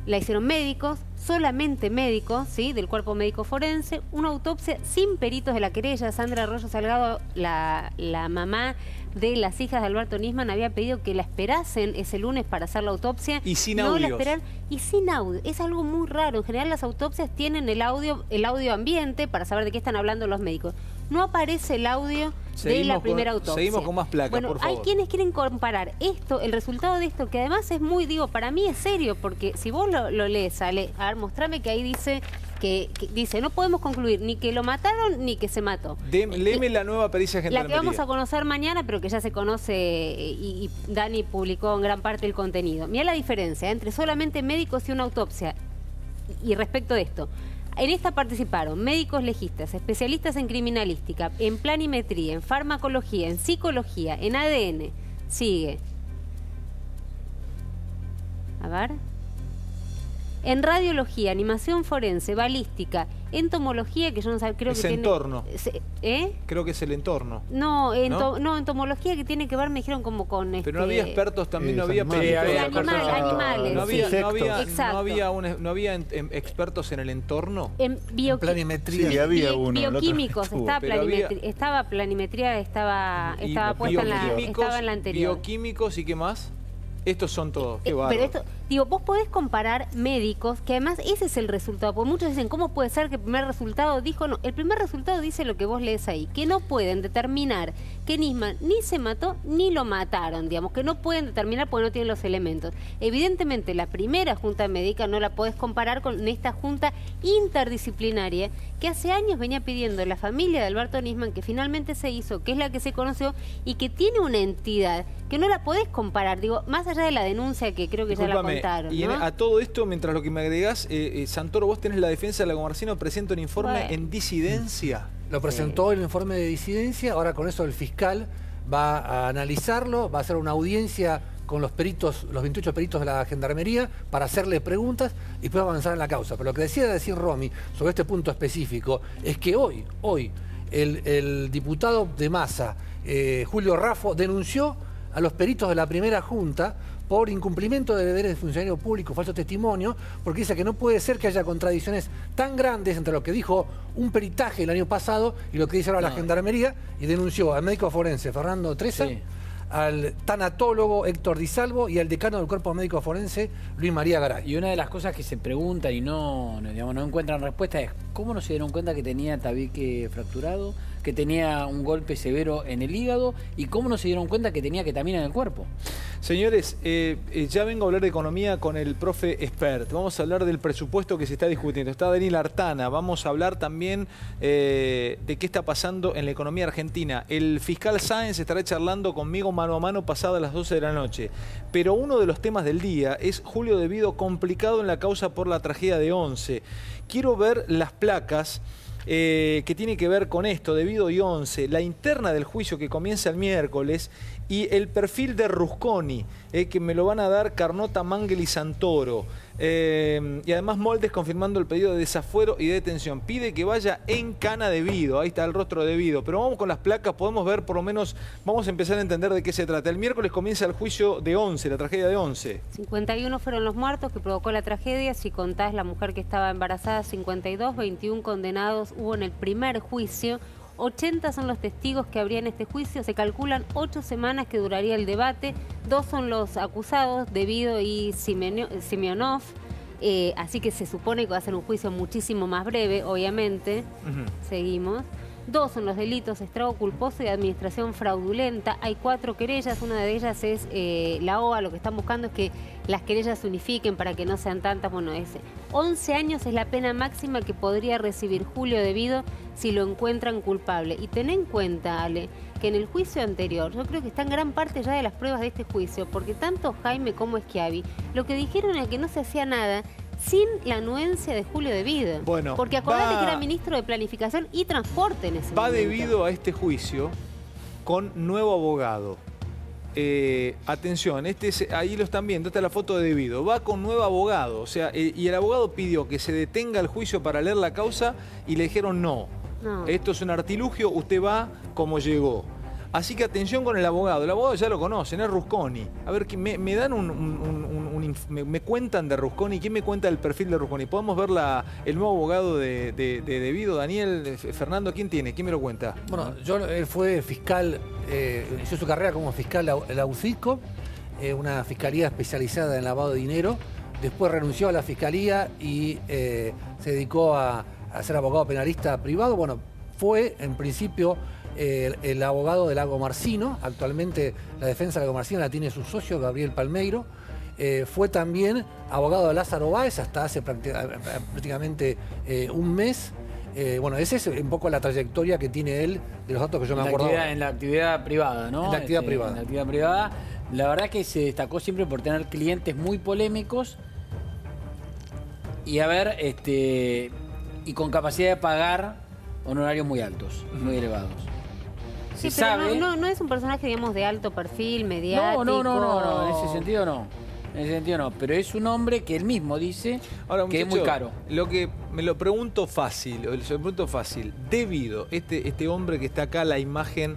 La hicieron médicos, solamente médicos, ¿sí? Del cuerpo médico forense, una autopsia sin peritos de la querella. Sandra Arroyo Salgado, la mamá de las hijas de Alberto Nisman, había pedido que la esperasen ese lunes para hacer la autopsia. Y sin audios. La esperaron, y sin audio. Es algo muy raro. En general las autopsias tienen el audio ambiente para saber de qué están hablando los médicos. No aparece el audio de la primera autopsia. Seguimos con más placas, por favor. Hay quienes quieren comparar esto, el resultado de esto, que además es muy, para mí es serio, porque si vos lo lees, a ver, mostrame que ahí dice que dice, no podemos concluir ni que lo mataron ni que se mató. Léeme la nueva pericia gendarmería. La que vamos a conocer mañana, pero que ya se conoce y Dani publicó en gran parte el contenido. Mira la diferencia entre solamente médicos y una autopsia. Y respecto de esto, en esta participaron médicos legistas, especialistas en criminalística, en planimetría, en farmacología, en psicología, en ADN. Sigue. A ver. En radiología, animación forense, balística, entomología, que yo no sé, creo que tiene... entorno. Creo que es el entorno. No, entomología que tiene que ver, me dijeron como con... Pero no había expertos también, no había... Animales. No había expertos en el entorno. En planimetría. Sí, había uno. Bioquímicos, estaba planimetría, estaba puesta en la anterior. Bioquímicos y qué más. Estos son todos, qué bárbaro. Pero esto, digo, vos podés comparar médicos, que además ese es el resultado, porque muchos dicen, ¿cómo puede ser que el primer resultado dijo? No, el primer resultado dice lo que vos lees ahí, que no pueden determinar que Nisman ni se mató ni lo mataron, digamos, que no pueden determinar porque no tienen los elementos. Evidentemente, la primera junta médica no la podés comparar con esta junta interdisciplinaria que hace años venía pidiendo la familia de Alberto Nisman, que finalmente se hizo, que es la que se conoció y que tiene una entidad que no la podés comparar, digo, más allá de la denuncia que creo que ya la contaron, y ¿no? a todo esto, mientras lo que me agregás, Santoro, vos tenés la defensa de la Comarcino, presenta un informe en disidencia. Lo presentó el informe de disidencia, ahora con eso el fiscal va a analizarlo, va a hacer una audiencia con los peritos, los 28 peritos de la Gendarmería, para hacerle preguntas y después avanzar en la causa. Pero lo que decía Romy sobre este punto específico es que hoy el diputado de Massa, Julio Raffo, denunció a los peritos de la primera junta por incumplimiento de deberes de funcionario público, falso testimonio, porque dice que no puede ser que haya contradicciones tan grandes entre lo que dijo un peritaje el año pasado y lo que dice ahora la Gendarmería, y denunció al médico forense Fernando Treza, al tanatólogo Héctor Di Salvo y al decano del Cuerpo Médico Forense, Luis María Garay. Y una de las cosas que se preguntan y no encuentran respuesta es ¿cómo no se dieron cuenta que tenía tabique fracturado, que tenía un golpe severo en el hígado y cómo no se dieron cuenta que tenía ketamina en el cuerpo? Señores, ya vengo a hablar de economía con el profe expert. Vamos a hablar del presupuesto que se está discutiendo. Está Daniel Artana. Vamos a hablar también de qué está pasando en la economía argentina. El fiscal Sáenz estará charlando conmigo mano a mano pasadas las 12 de la noche. Pero uno de los temas del día es Julio De Vido complicado en la causa por la tragedia de Once. Quiero ver las placas que tiene que ver con esto, De Vido y Once, la interna del juicio que comienza el miércoles y el perfil de Rusconi, que me lo van a dar Carnota, Mangel y Santoro. Y además Moldes confirmando el pedido de desafuero y de detención. Pide que vaya en cana De Vido. Ahí está el rostro de Vido. Pero vamos con las placas, podemos ver por lo menos, vamos a empezar a entender de qué se trata. El miércoles comienza el juicio de Once, la tragedia de Once. 51 fueron los muertos que provocó la tragedia. Si contás la mujer que estaba embarazada, 52, 21 condenados hubo en el primer juicio. 80 son los testigos que habría en este juicio. Se calculan 8 semanas que duraría el debate. 2 son los acusados, De Vido y Simeonov. Así que se supone que va a ser un juicio muchísimo más breve, obviamente. Seguimos. 2 son los delitos estrago culposo y administración fraudulenta. Hay 4 querellas, una de ellas es la OA. Lo que están buscando es que las querellas se unifiquen para que no sean tantas. Bueno, 11 años es la pena máxima que podría recibir Julio De Vido si lo encuentran culpable. Y ten en cuenta, Ale, que en el juicio anterior, yo creo que está en gran parte ya de las pruebas de este juicio, porque tanto Jaime como Schiavi lo que dijeron es que no se hacía nada sin la anuencia de Julio De Vido. Bueno, porque acordate que era ministro de Planificación y Transporte en ese momento. Va De Vido a este juicio con nuevo abogado. Atención, ahí lo están viendo, esta es la foto de De Vido. Va con nuevo abogado, o sea, y el abogado pidió que se detenga el juicio para leer la causa y le dijeron no. Esto es un artilugio, usted va como llegó. Así que atención con el abogado ya lo conocen, es Rusconi. A ver, me dan me cuentan de Rusconi. ¿Quién me cuenta el perfil de Rusconi? ¿Podemos ver el nuevo abogado de De Vido? Daniel, Fernando, ¿quién tiene? ¿Quién me lo cuenta? Bueno, él fue fiscal, hizo su carrera como fiscal de la UCISCO, una fiscalía especializada en lavado de dinero. Después renunció a la fiscalía y se dedicó a ser abogado penalista privado. Bueno, fue en principio el abogado de Lago Marcino. Actualmente la defensa de Lago Marcino la tiene su socio Gabriel Palmeiro. Fue también abogado de Lázaro Báez hasta hace prácticamente un mes. Bueno, esa es un poco la trayectoria que tiene él, de los datos que yo me acuerdo. En la actividad privada, ¿no? En la actividad privada. En la actividad privada. La verdad que se destacó siempre por tener clientes muy polémicos y y con capacidad de pagar honorarios muy altos, muy elevados. Sí, pero no es un personaje, digamos, de alto perfil, mediático. No, en ese sentido no. Pero es un hombre que él mismo dice que es muy caro. Me lo pregunto fácil. De Vido, este hombre que está acá, la imagen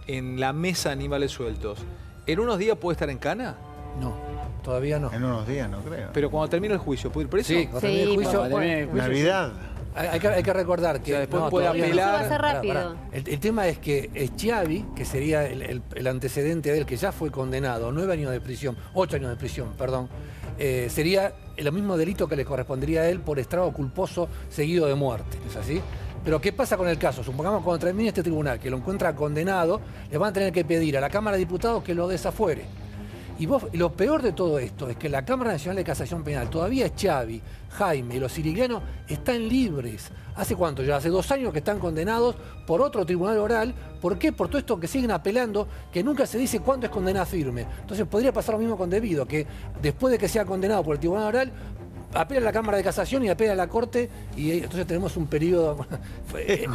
en la mesa de Animales Sueltos, ¿en unos días puede estar en Cana? No, todavía no. En unos días, no creo. Pero cuando termine el juicio, ¿puede ir preso? Sí, cuando termine el juicio. Navidad. Hay que recordar que después puede apelar. Va a ser rápido. El tema es que Schiavi, que sería el antecedente de él, que ya fue condenado, 8 años de prisión, perdón, sería el mismo delito que le correspondería a él por estrago culposo seguido de muerte. ¿Es así? Pero ¿qué pasa con el caso? Supongamos cuando termine este tribunal, que lo encuentra condenado, le van a tener que pedir a la Cámara de Diputados que lo desafuere. Y lo peor de todo esto es que la Cámara Nacional de Casación Penal, todavía Schiavi, Jaime y los siriglianos están libres. ¿Hace cuánto? Ya hace 2 años que están condenados por otro tribunal oral. ¿Por qué? Por todo esto que siguen apelando, que nunca se dice cuándo es condena firme. Entonces podría pasar lo mismo con De Vido, que después de que sea condenado por el tribunal oral, apela a la Cámara de Casación y apela a la Corte, y entonces tenemos un periodo. Pero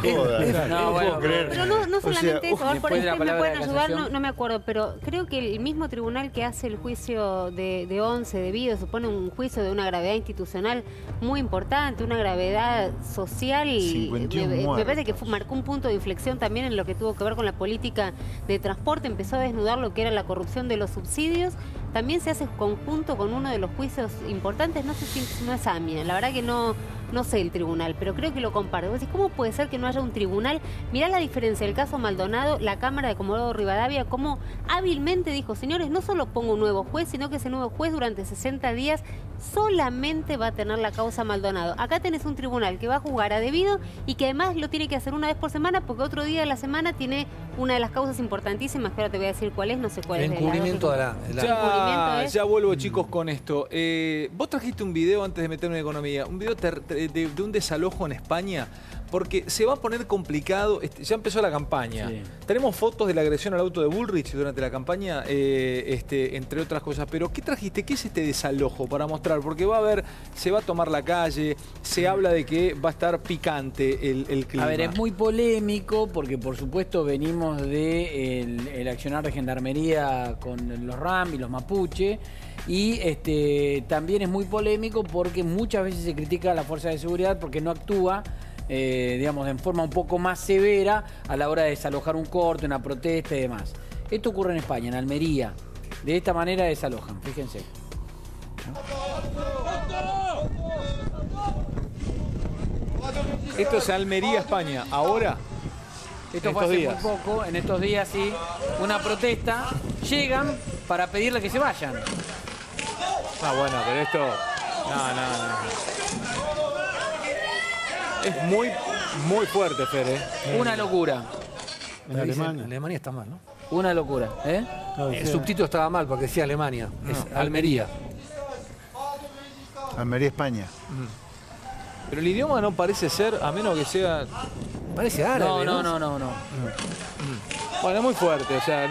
no solamente eso, por ahí me pueden ayudar, no me acuerdo, pero creo que el mismo tribunal que hace el juicio de 11 De Vido supone un juicio de una gravedad institucional muy importante, una gravedad social. Me parece que marcó un punto de inflexión también en lo que tuvo que ver con la política de transporte, empezó a desnudar lo que era la corrupción de los subsidios. También se hace conjunto con uno de los juicios importantes, no sé si no es AMIA, la verdad que no sé el tribunal, pero creo que lo comparto. Vos decís, ¿cómo puede ser que no haya un tribunal? Mirá la diferencia del caso Maldonado, la Cámara de Comodoro Rivadavia, cómo hábilmente dijo, señores, no solo pongo un nuevo juez, sino que ese nuevo juez durante 60 días solamente va a tener la causa Maldonado. Acá tenés un tribunal que va a juzgar a De Vido y que además lo tiene que hacer una vez por semana porque otro día de la semana tiene una de las causas importantísimas, que ahora te voy a decir cuál es, no sé cuál es. El encubrimiento de la... Ya vuelvo, chicos, con esto. Vos trajiste un video antes de meterme en economía, un video de un desalojo en España, porque se va a poner complicado. Ya empezó la campaña. Sí. Tenemos fotos de la agresión al auto de Bullrich durante la campaña, entre otras cosas. Pero ¿qué trajiste? ¿Qué es este desalojo para mostrar? Porque se va a tomar la calle, se habla de que va a estar picante el clima. A ver, es muy polémico porque, por supuesto, venimos del accionar de gendarmería con los RAM y los mapuche. Y también es muy polémico porque muchas veces se critica a la fuerza de seguridad porque no actúa, digamos, en forma un poco más severa a la hora de desalojar un corte, una protesta y demás. Esto ocurre en España, en Almería. De esta manera desalojan, fíjense. Esto es Almería, España. Ahora, esto fue hace muy poco, en estos días, sí, una protesta. Llegan para pedirle que se vayan. Ah, bueno, pero esto... No. Es muy... Muy fuerte, Fer, Una locura. En Alemania. Alemania está mal, ¿no? Una locura, No, El subtítulo estaba mal porque decía Alemania. Es Almería. Almería, España. Pero el idioma no parece ser, a menos que sea... Parece árabe, No. Bueno, muy fuerte, o sea,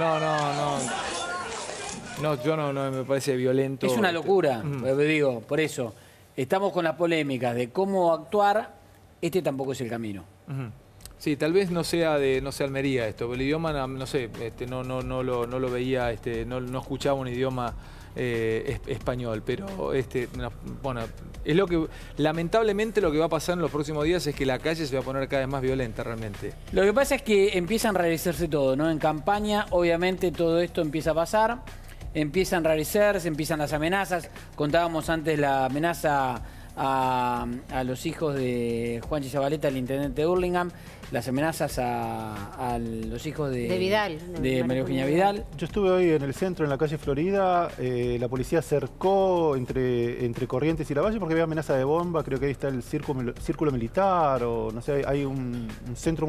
no, yo no me parece violento. Es una locura, digo, por eso. Estamos con las polémicas de cómo actuar, tampoco es el camino. Sí, tal vez no sea Almería esto, pero el idioma, no sé, no lo veía, no escuchaba un idioma español, pero bueno, es lo que lamentablemente lo que va a pasar en los próximos días es que la calle se va a poner cada vez más violenta realmente. Lo que pasa es que empieza a enrarecerse todo, ¿no? En campaña, obviamente, todo esto empieza a pasar, empieza a enrarecerse, empiezan las amenazas. Contábamos antes la amenaza a los hijos de Juanchi Zabaleta, el intendente de Hurlingham, las amenazas a los hijos de Vidal, de María Eugenia Vidal. Yo estuve hoy en el centro, en la calle Florida, la policía cercó entre Corrientes y La Valle porque había amenaza de bomba, creo que ahí está el círculo militar, o no sé, hay un centro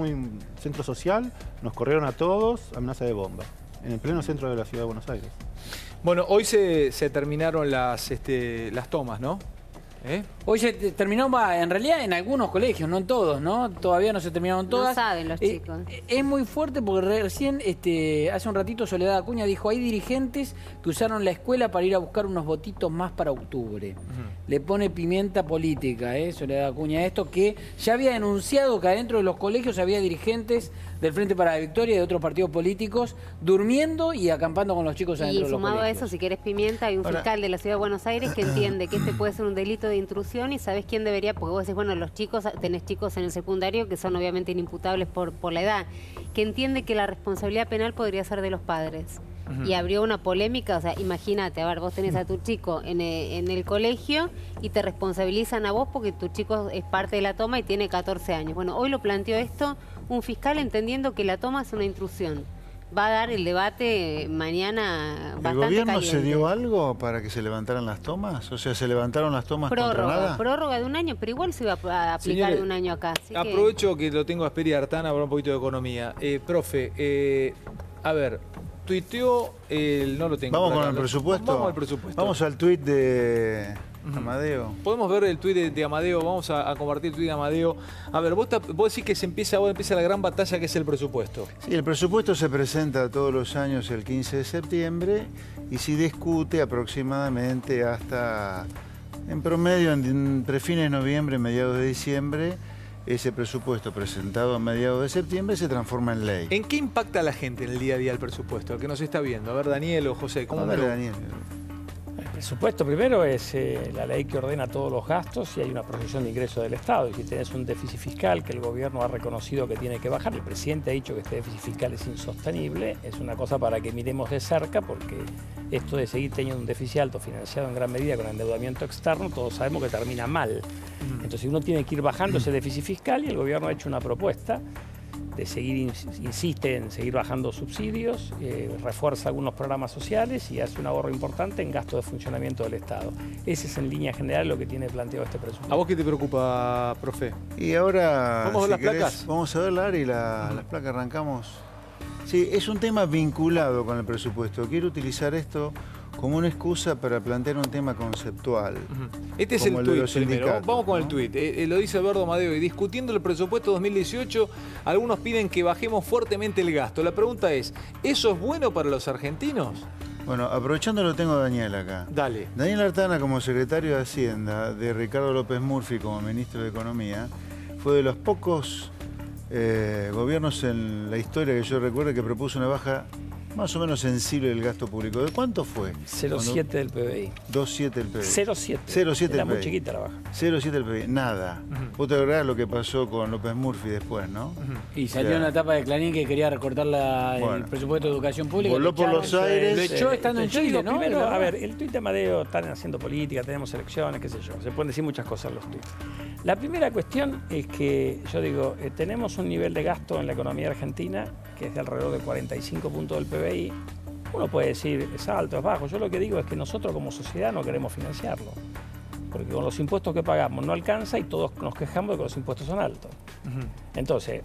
social, nos corrieron a todos, amenaza de bomba, en el pleno centro de la ciudad de Buenos Aires. Bueno, hoy se terminaron las tomas, ¿no? Hoy se terminó, en realidad en algunos colegios, no en todos, ¿no? Todavía no se terminaron todas. No saben los chicos. Es muy fuerte porque recién, hace un ratito Soledad Acuña dijo, hay dirigentes que usaron la escuela para ir a buscar unos votitos más para octubre. Le pone pimienta política, Soledad Acuña, esto que ya había denunciado que adentro de los colegios había dirigentes del Frente para la Victoria y de otros partidos políticos durmiendo y acampando con los chicos adentro de los colegios. Y sumado a eso, si querés pimienta, hay un fiscal de la Ciudad de Buenos Aires que entiende que puede ser un delito de intrusión y sabés quién debería, porque vos decís, bueno, los chicos, tenés chicos en el secundario que son obviamente inimputables por la edad, que entiende que la responsabilidad penal podría ser de los padres. Y abrió una polémica, o sea, imagínate, a ver, vos tenés a tu chico en el colegio y te responsabilizan a vos porque tu chico es parte de la toma y tiene 14 años. Bueno, hoy lo planteó esto un fiscal entendiendo que la toma es una intrusión. Va a dar el debate mañana bastante ¿El gobierno caliente. se dio algo para que se levantaran las tomas? O sea, ¿se levantaron las tomas contra nada? Prórroga de un año, pero igual se iba a aplicar. Señores, de un año acá. Aprovecho que lo tengo a Esperi Artana, hablar un poquito de economía. Profe, a ver, tuiteó no lo tengo. ¿Vamos con el presupuesto? Vamos al presupuesto. Vamos al tuit de Amadeo. Podemos ver el tuit de Amadeo, vamos a compartir el tuit de Amadeo. A ver, vos decís que ahora empieza la gran batalla que es el presupuesto. Sí, el presupuesto se presenta todos los años el 15 de septiembre y se discute aproximadamente hasta, en promedio, entre fines de noviembre y mediados de diciembre. Ese presupuesto presentado a mediados de septiembre se transforma en ley. ¿En qué impacta a la gente en el día a día el presupuesto? El que nos está viendo. A ver, Daniel o José, ¿cómo Dale, Daniel. El presupuesto primero es la ley que ordena todos los gastos y hay una proyección de ingresos del Estado. Y si tenés un déficit fiscal que el gobierno ha reconocido que tiene que bajar, el presidente ha dicho que este déficit fiscal es insostenible, es una cosa para que miremos de cerca porque esto de seguir teniendo un déficit alto financiado en gran medida con endeudamiento externo, todos sabemos que termina mal. Entonces uno tiene que ir bajando ese déficit fiscal y el gobierno ha hecho una propuesta de seguir, insiste en seguir bajando subsidios, refuerza algunos programas sociales y hace un ahorro importante en gasto de funcionamiento del Estado. Ese es en línea general lo que tiene planteado este presupuesto. ¿A vos qué te preocupa, profe? Y ahora, ¿vamos a ver las placas? Vamos a ver, Lari, las placas, arrancamos. Sí, es un tema vinculado con el presupuesto. Quiero utilizar esto como una excusa para plantear un tema conceptual. Este es el tuit primero. Vamos con el tuit. Lo dice Alberto Amadeo. Y discutiendo el presupuesto 2018, algunos piden que bajemos fuertemente el gasto. La pregunta es, ¿eso es bueno para los argentinos? Bueno, aprovechando lo tengo a Daniel acá. Dale. Daniel Artana, como secretario de Hacienda de Ricardo López Murphy como ministro de Economía, fue de los pocos gobiernos en la historia que yo recuerdo que propuso una baja más o menos sensible del gasto público. ¿De cuánto fue? 0,7 del PBI. 2,7 del PBI. 0,7. 0,7 Era muy chiquita la baja. 0,7 del PBI. Nada. Vos te acordás lo que pasó con López Murphy después, ¿no? Y salió una etapa de Clarín que quería recortar el presupuesto de educación pública. Voló por los aires. Lo echó estando en Chile, ¿no? Primero, a ver, el tuit de Amadeo, están haciendo política, tenemos elecciones, qué sé yo. Se pueden decir muchas cosas en los tuits. La primera cuestión es que, yo digo, tenemos un nivel de gasto en la economía argentina que es de alrededor de 45 puntos del PBI. Uno puede decir, es alto, es bajo. Yo lo que digo es que nosotros como sociedad no queremos financiarlo. porque con los impuestos que pagamos no alcanza y todos nos quejamos de que los impuestos son altos. Entonces,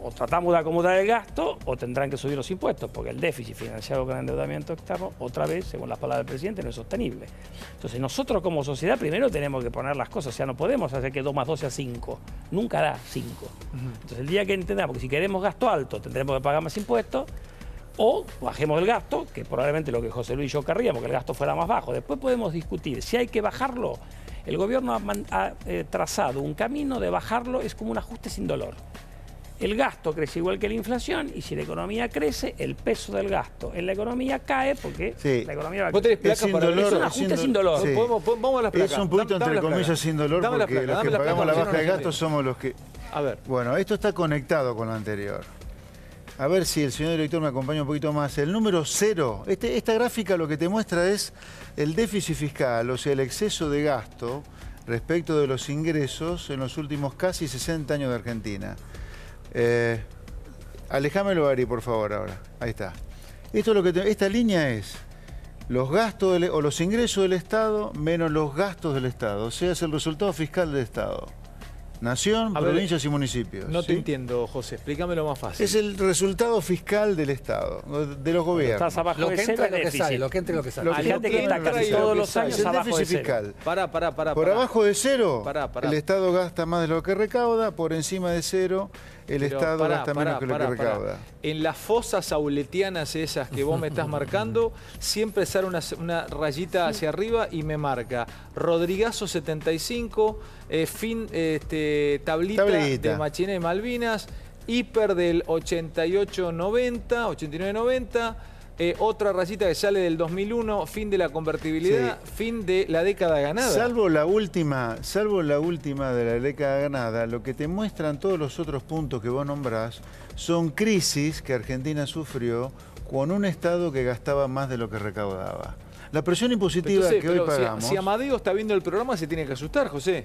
o tratamos de acomodar el gasto o tendrán que subir los impuestos, porque el déficit financiado con endeudamiento externo, otra vez, según las palabras del presidente, no es sostenible. Entonces, nosotros como sociedad primero tenemos que poner las cosas, o sea, no podemos hacer que 2 más 2 sea 5, nunca da 5. Entonces, el día que entendamos que si queremos gasto alto tendremos que pagar más impuestos, o bajemos el gasto, que probablemente lo que José Luis y yo querríamos, que el gasto fuera más bajo. Después podemos discutir si hay que bajarlo. El gobierno ha trazado un camino de bajarlo, es como un ajuste sin dolor. El gasto crece igual que la inflación y si la economía crece, el peso del gasto en la economía cae porque la economía va a crecer. Es un ajuste sin dolor. Sí. Vamos a las placas. Es un poquito entre comillas sin dolor porque los que pagamos la baja de gasto somos los que... A ver. Bueno, esto está conectado con lo anterior. A ver si el señor director me acompaña un poquito más. El número 0, esta gráfica lo que te muestra es el déficit fiscal, o sea, el exceso de gasto respecto de los ingresos en los últimos casi 60 años de Argentina. Alejámelo, Ari, por favor, ahora. Ahí está. Esta línea es los gastos o los ingresos del Estado menos los gastos del Estado. O sea, es el resultado fiscal del Estado. Nación, provincias y municipios. No te entiendo, José. Explícamelo más fácil. Es el resultado fiscal del Estado, de los gobiernos. Estás abajo Lo de que cero entra y lo que déficit. sale, lo que entra y lo que sale. Fíjate que está casi todos los años el abajo de déficit cero. fiscal. Por abajo de cero, el Estado gasta más de lo que recauda. Por encima de cero, el Estado gasta menos que lo que recauda. En las fosas auletianas esas que vos me estás marcando, siempre sale una rayita hacia arriba y me marca Rodrigazo 75, tablita de Machina y Malvinas, hiper del 88-90, 89-90, otra rayita que sale del 2001, fin de la convertibilidad, fin de la década ganada. Salvo la última de la década ganada, lo que te muestran todos los otros puntos que vos nombrás son crisis que Argentina sufrió con un Estado que gastaba más de lo que recaudaba. La presión impositiva que hoy pagamos... Si Amadeo está viendo el programa, se tiene que asustar, José.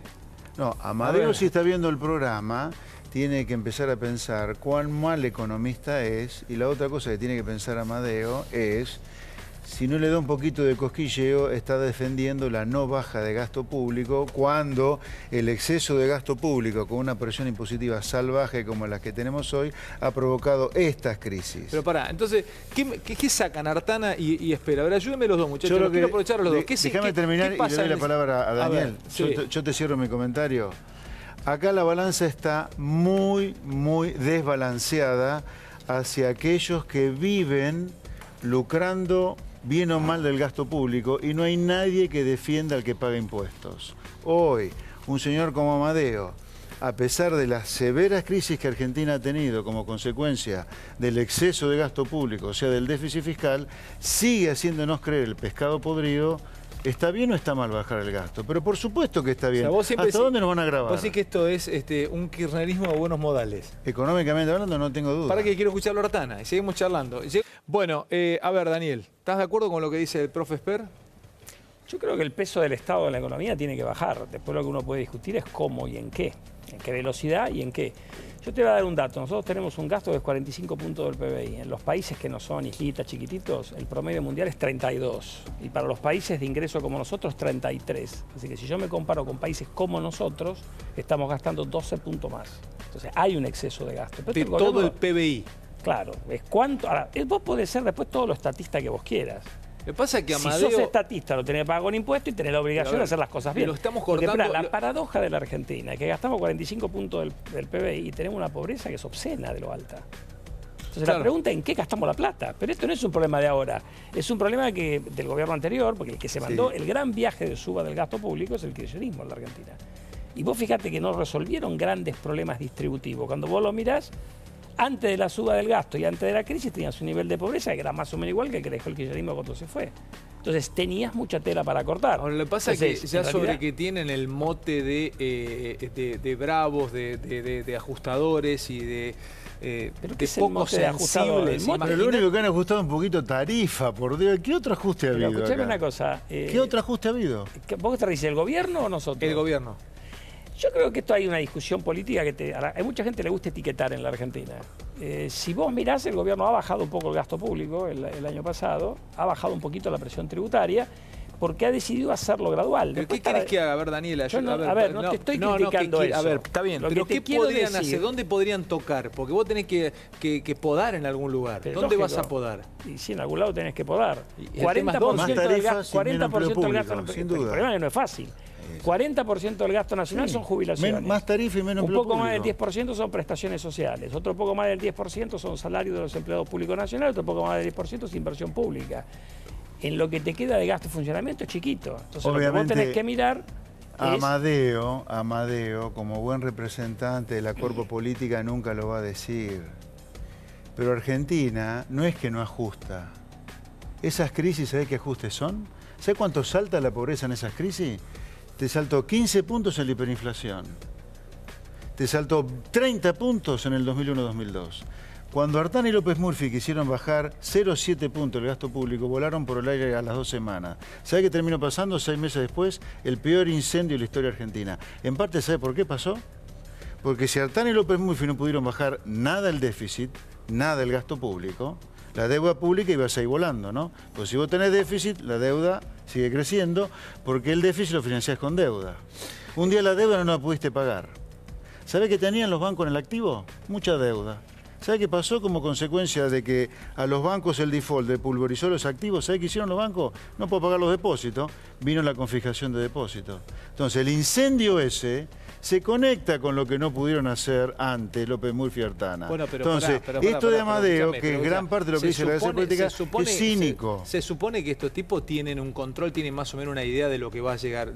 No, Amadeo si está viendo el programa, tiene que empezar a pensar cuán mal economista es, y la otra cosa que tiene que pensar Amadeo es, si no le da un poquito de cosquilleo, está defendiendo la no baja de gasto público, cuando el exceso de gasto público con una presión impositiva salvaje como las que tenemos hoy, ha provocado estas crisis. Pero pará, entonces, ¿qué sacan Artana y Espera? A ver, ayúdenme los dos, muchachos, quiero aprovechar a los dos. Déjame terminar y le doy la palabra a Daniel. Yo te cierro mi comentario. Acá la balanza está muy, muy desbalanceada hacia aquellos que viven lucrando bien o mal del gasto público y no hay nadie que defienda al que paga impuestos. Hoy, un señor como Amadeo, a pesar de las severas crisis que Argentina ha tenido como consecuencia del exceso de gasto público, o sea, del déficit fiscal, sigue haciéndonos creer el pescado podrido. ¿Está bien o está mal bajar el gasto? Pero por supuesto que está bien. O sea, ¿hasta dónde nos van a grabar? Vos decís que esto es un kirchnerismo de buenos modales. Económicamente hablando, no tengo duda. Para que quiero escucharlo a Artana y seguimos charlando. Bueno, a ver, Daniel, ¿estás de acuerdo con lo que dice el profe Esper? Yo creo que el peso del Estado en la economía tiene que bajar. Después lo que uno puede discutir es cómo y en qué velocidad y en qué. Yo te voy a dar un dato. Nosotros tenemos un gasto de 45 puntos del PBI. En los países que no son islitas, chiquititos, el promedio mundial es 32. Y para los países de ingreso como nosotros, 33. Así que si yo me comparo con países como nosotros, estamos gastando 12 puntos más. Entonces hay un exceso de gasto. De todo el PBI. Claro. Es cuánto. Ahora, vos podés ser después todo lo estatista que vos quieras. Lo que pasa es que Amadeo... Si sos estatista, lo tenés que pagar con impuestos y tenés la obligación de hacer las cosas bien. Lo estamos cortando... Porque, la paradoja de la Argentina es que gastamos 45 puntos del PBI y tenemos una pobreza que es obscena de lo alta. Entonces la pregunta es en qué gastamos la plata. Pero esto no es un problema de ahora. Es un problema del gobierno anterior, porque el que se mandó el gran viaje de suba del gasto público es el kirchnerismo en la Argentina. Y vos fíjate que no resolvieron grandes problemas distributivos. Cuando vos lo mirás, antes de la suba del gasto y antes de la crisis tenías un nivel de pobreza que era más o menos igual que el que dejó el kirchnerismo cuando se fue. Entonces tenías mucha tela para cortar. Ahora, lo que pasa es que ya sobre que tienen el mote de bravos, de ajustadores y de poco sensibles. Pero lo único que han ajustado un poquito tarifa, por Dios. ¿Qué otro ajuste ha habido? Escuchame una cosa. ¿Qué otro ajuste ha habido? ¿Vos te dices el gobierno o nosotros? El gobierno. Yo creo que esto hay una discusión política que hay mucha gente que le gusta etiquetar en la Argentina. Si vos mirás, el gobierno ha bajado un poco el gasto público el año pasado, ha bajado un poquito la presión tributaria, porque ha decidido hacerlo gradual. ¿Pero qué querés que haga? A ver, Daniela. No te estoy criticando eso. A ver, está bien, pero ¿qué podrían hacer? ¿Dónde podrían tocar? Porque vos tenés que podar en algún lugar. ¿Dónde vas a podar? Y sí, en algún lado tenés que podar. 40% del gasto, 40% del gasto, sin duda. El problema es que no es fácil. 40% del gasto nacional son jubilaciones. Más tarifa y menos empleo público. Un poco público. más del 10% son prestaciones sociales. Otro poco más del 10% son salarios de los empleados públicos nacionales. Otro poco más del 10% es inversión pública. En lo que te queda de gasto y funcionamiento es chiquito. Entonces obviamente, lo que vos tenés que mirar Amadeo, como buen representante de la cuerpo política, nunca lo va a decir. Pero Argentina no es que no ajusta. Esas crisis, ¿sabés qué ajustes son? ¿Sabés cuánto salta la pobreza en esas crisis? Te saltó 15 puntos en la hiperinflación. Te saltó 30 puntos en el 2001-2002. Cuando Artán y López Murphy quisieron bajar 0,7 puntos el gasto público, volaron por el aire a las 2 semanas. ¿Sabe qué terminó pasando 6 meses después? El peor incendio de la historia argentina. En parte, ¿sabe por qué pasó? Porque si Artán y López Murphy no pudieron bajar nada el déficit, nada el gasto público, la deuda pública iba a seguir volando, ¿no? Pues si vos tenés déficit, la deuda sigue creciendo, porque el déficit lo financiás con deuda. Un día la deuda no la pudiste pagar. ¿Sabe qué tenían los bancos en el activo? Mucha deuda. ¿Sabe qué pasó como consecuencia de que a los bancos el default pulverizó los activos? ¿Sabe qué hicieron los bancos? No puedo pagar los depósitos. Vino la confiscación de depósitos. Entonces el incendio ese se conecta con lo que no pudieron hacer antes López Murphy y Artana. Bueno, pero entonces, esto de Amadeo, que gran parte de lo que dice la clase política es cínico. Se supone que estos tipos tienen un control, tienen más o menos una idea de lo que va a llegar.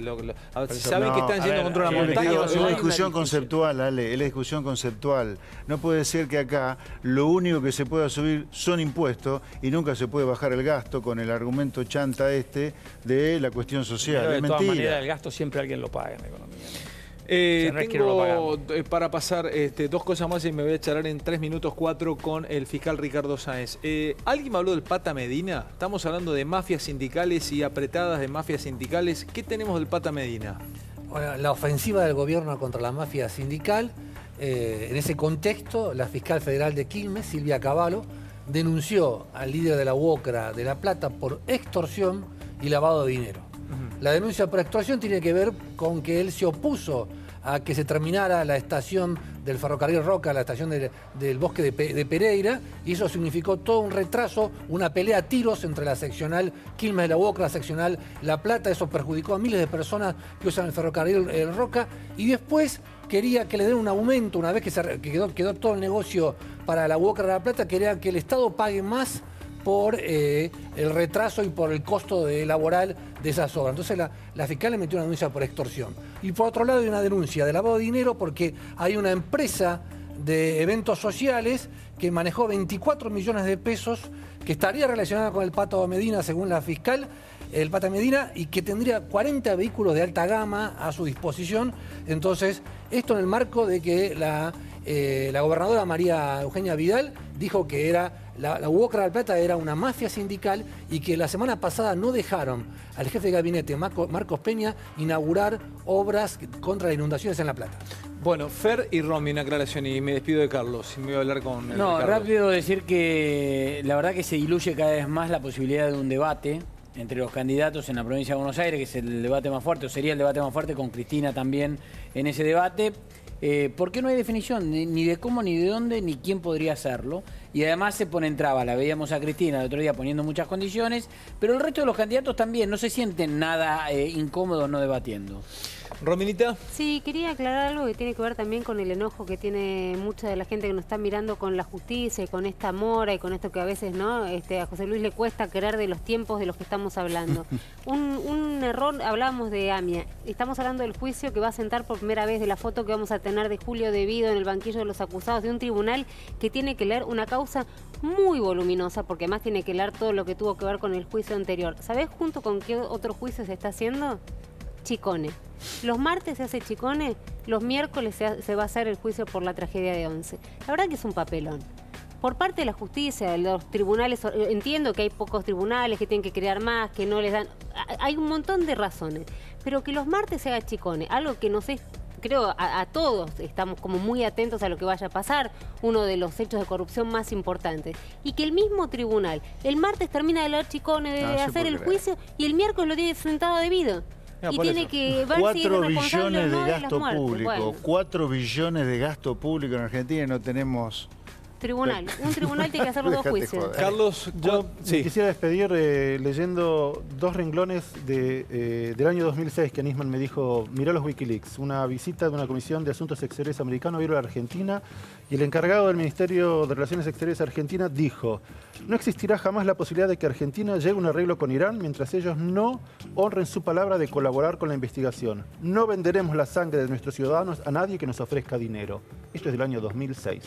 Saben que están yendo contra la montaña. Es la discusión conceptual, Ale, es la discusión conceptual. No puede ser que acá lo único que se pueda subir son impuestos y nunca se puede bajar el gasto con el argumento chanta de la cuestión social. Pero es de todas mentira. maneras, el gasto siempre alguien lo paga en la economía, ¿no? Tengo para pasar dos cosas más y me voy a charlar en 3 minutos 4 con el fiscal Ricardo Sáenz. ¿Alguien me habló del Pata Medina? Estamos hablando de mafias sindicales y apretadas de mafias sindicales. ¿Qué tenemos del Pata Medina? Bueno, la ofensiva del gobierno contra la mafia sindical, en ese contexto, la fiscal federal de Quilmes, Silvia Cavallo, denunció al líder de la UOCRA de La Plata por extorsión y lavado de dinero. La denuncia por extorsión tiene que ver con que él se opuso a que se terminara la estación del ferrocarril Roca, la estación del bosque de Pereira, y eso significó todo un retraso, una pelea a tiros entre la seccional Quilmes de la UOCRA, la seccional La Plata. Eso perjudicó a miles de personas que usan el ferrocarril Roca, y después quería que le den un aumento, una vez que quedó todo el negocio para la UOCRA de La Plata, quería que el Estado pague más por el retraso y por el costo laboral de esas obras. Entonces la fiscal le metió una denuncia por extorsión. Y por otro lado hay una denuncia de lavado de dinero porque hay una empresa de eventos sociales que manejó 24 millones de pesos, que estaría relacionada con el Pata Medina, según la fiscal, el Pata Medina, y que tendría 40 vehículos de alta gama a su disposición. Entonces, esto en el marco de que la gobernadora María Eugenia Vidal dijo que la UOCRA de La Plata era una mafia sindical y que la semana pasada no dejaron al jefe de gabinete, Marcos Peña, inaugurar obras contra las inundaciones en La Plata. Bueno, Fer y Romy, una aclaración y me despido de Carlos. Y me voy a hablar con No, Ricardo. rápido decir que la verdad que se diluye cada vez más la posibilidad de un debate entre los candidatos en la provincia de Buenos Aires, que es el debate más fuerte, o sería el debate más fuerte, con Cristina también en ese debate. Porque no hay definición ni de cómo, ni de dónde, ni quién podría hacerlo. Y además se pone en traba. La veíamos a Cristina el otro día poniendo muchas condiciones, pero el resto de los candidatos también no se sienten nada incómodos no debatiendo. Rominita. Sí, quería aclarar algo que tiene que ver también con el enojo que tiene mucha de la gente que nos está mirando con la justicia y con esta mora y con esto que a veces no a José Luis le cuesta creer de los tiempos de los que estamos hablando. Un error, hablábamos de AMIA, estamos hablando del juicio que va a sentar por primera vez, de la foto que vamos a tener de Julio Devido en el banquillo de los acusados, de un tribunal que tiene que leer una causa muy voluminosa, porque además tiene que leer todo lo que tuvo que ver con el juicio anterior. ¿Sabés junto con qué otro juicio se está haciendo? Chicone. Los martes se hace Chicone, los miércoles se va a hacer el juicio por la tragedia de Once. La verdad que es un papelón. Por parte de la justicia, de los tribunales, entiendo que hay pocos tribunales, que tienen que crear más, que no les dan... Hay un montón de razones. Pero que los martes se haga Chicone, algo que nos es creo a todos estamos como muy atentos a lo que vaya a pasar, uno de los hechos de corrupción más importantes. Y que el mismo tribunal, el martes termina de leer Chicone, de hacer el juicio, y el miércoles lo tiene sentado debido. Y tiene que ver si es 4 responsable billones o no de las gasto muertes. público, Bueno. 4 billones de gasto público en Argentina y no tenemos... Tribunal. Un tribunal tiene que hacer los dos Déjate juicios. joder. Carlos, Yo sí. me quisiera despedir leyendo 2 renglones del año 2006 que Nisman me dijo, mirá los Wikileaks, una visita de una comisión de asuntos exteriores americano vino a la Argentina y el encargado del Ministerio de Relaciones Exteriores de Argentina dijo, no existirá jamás la posibilidad de que Argentina llegue a un arreglo con Irán mientras ellos no honren su palabra de colaborar con la investigación. No venderemos la sangre de nuestros ciudadanos a nadie que nos ofrezca dinero. Esto es del año 2006.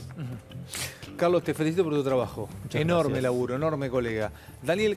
Carlos, te felicito por tu trabajo. Muchas Enorme gracias. laburo, enorme colega. Daniel,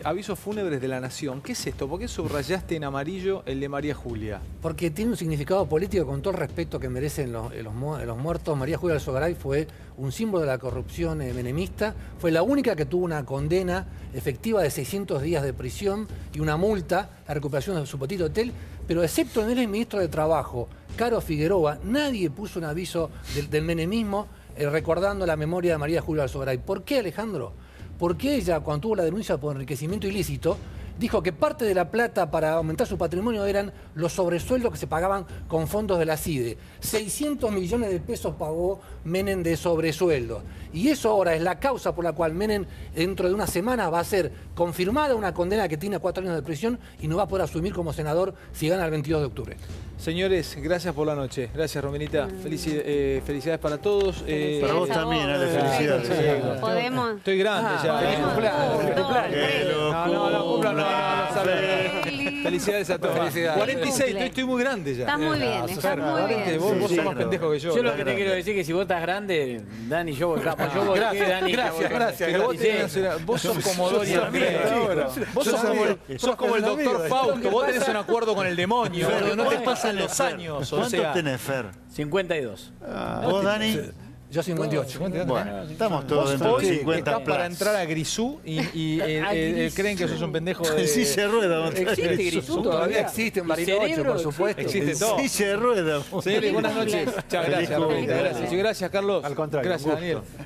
avisos fúnebres de la Nación. ¿Qué es esto? ¿Por qué subrayaste en amarillo el de María Julia? Porque tiene un significado político con todo el respeto que merecen los muertos. María Julia Alzogaray fue un símbolo de la corrupción menemista. Fue la única que tuvo una condena efectiva de 600 días de prisión y una multa, la recuperación de su petit hotel. Pero excepto en el ministro de Trabajo, Caro Figueroa, nadie puso un aviso del menemismo recordando la memoria de María Julia Alzogaray. ¿Por qué, Alejandro? Porque ella, cuando tuvo la denuncia por enriquecimiento ilícito, dijo que parte de la plata para aumentar su patrimonio eran los sobresueldos que se pagaban con fondos de la CIDE. 600 millones de pesos pagó Menem de sobresueldos. Y eso ahora es la causa por la cual Menem dentro de una semana va a ser confirmada una condena que tiene 4 años de prisión y no va a poder asumir como senador si gana el 22 de octubre. Señores, gracias por la noche. Gracias, Rominita. Felicidades para todos. Para vos también, Ale, felicidades. ¿Podemos? Estoy grande ya. Feliz Que lo cumpla Felicidades a todos. Felicidades. 46, estoy muy grande ya. Estás muy bien, estás muy bien. Vos sos más pendejo que yo. Yo lo que te quiero decir es que si vos estás grande, Dani, yo volcamos. Yo volqué, Dani. Gracias. Pero vos sos como Doria. Vos sos como el doctor Fausto. Vos tenés un acuerdo con el demonio. No te pasan los años. ¿Cuántos tenés, Fer? 52. ¿Vos, Dani? Yo 58. Bueno, estamos todos Vos dentro hoy de 50 estás para plus. entrar a Grisú y creen que sos un pendejo de... Sí se rueda. ¿Existe Grisú Todavía todavía? existe en ¿Y Bariloche, cerebro? por supuesto. Existe todo. Sí se rueda. Señores, buenas noches. Muchas gracias, Rominita. Gracias. Y gracias, Carlos. Al contrario, Gracias, un Daniel. gusto.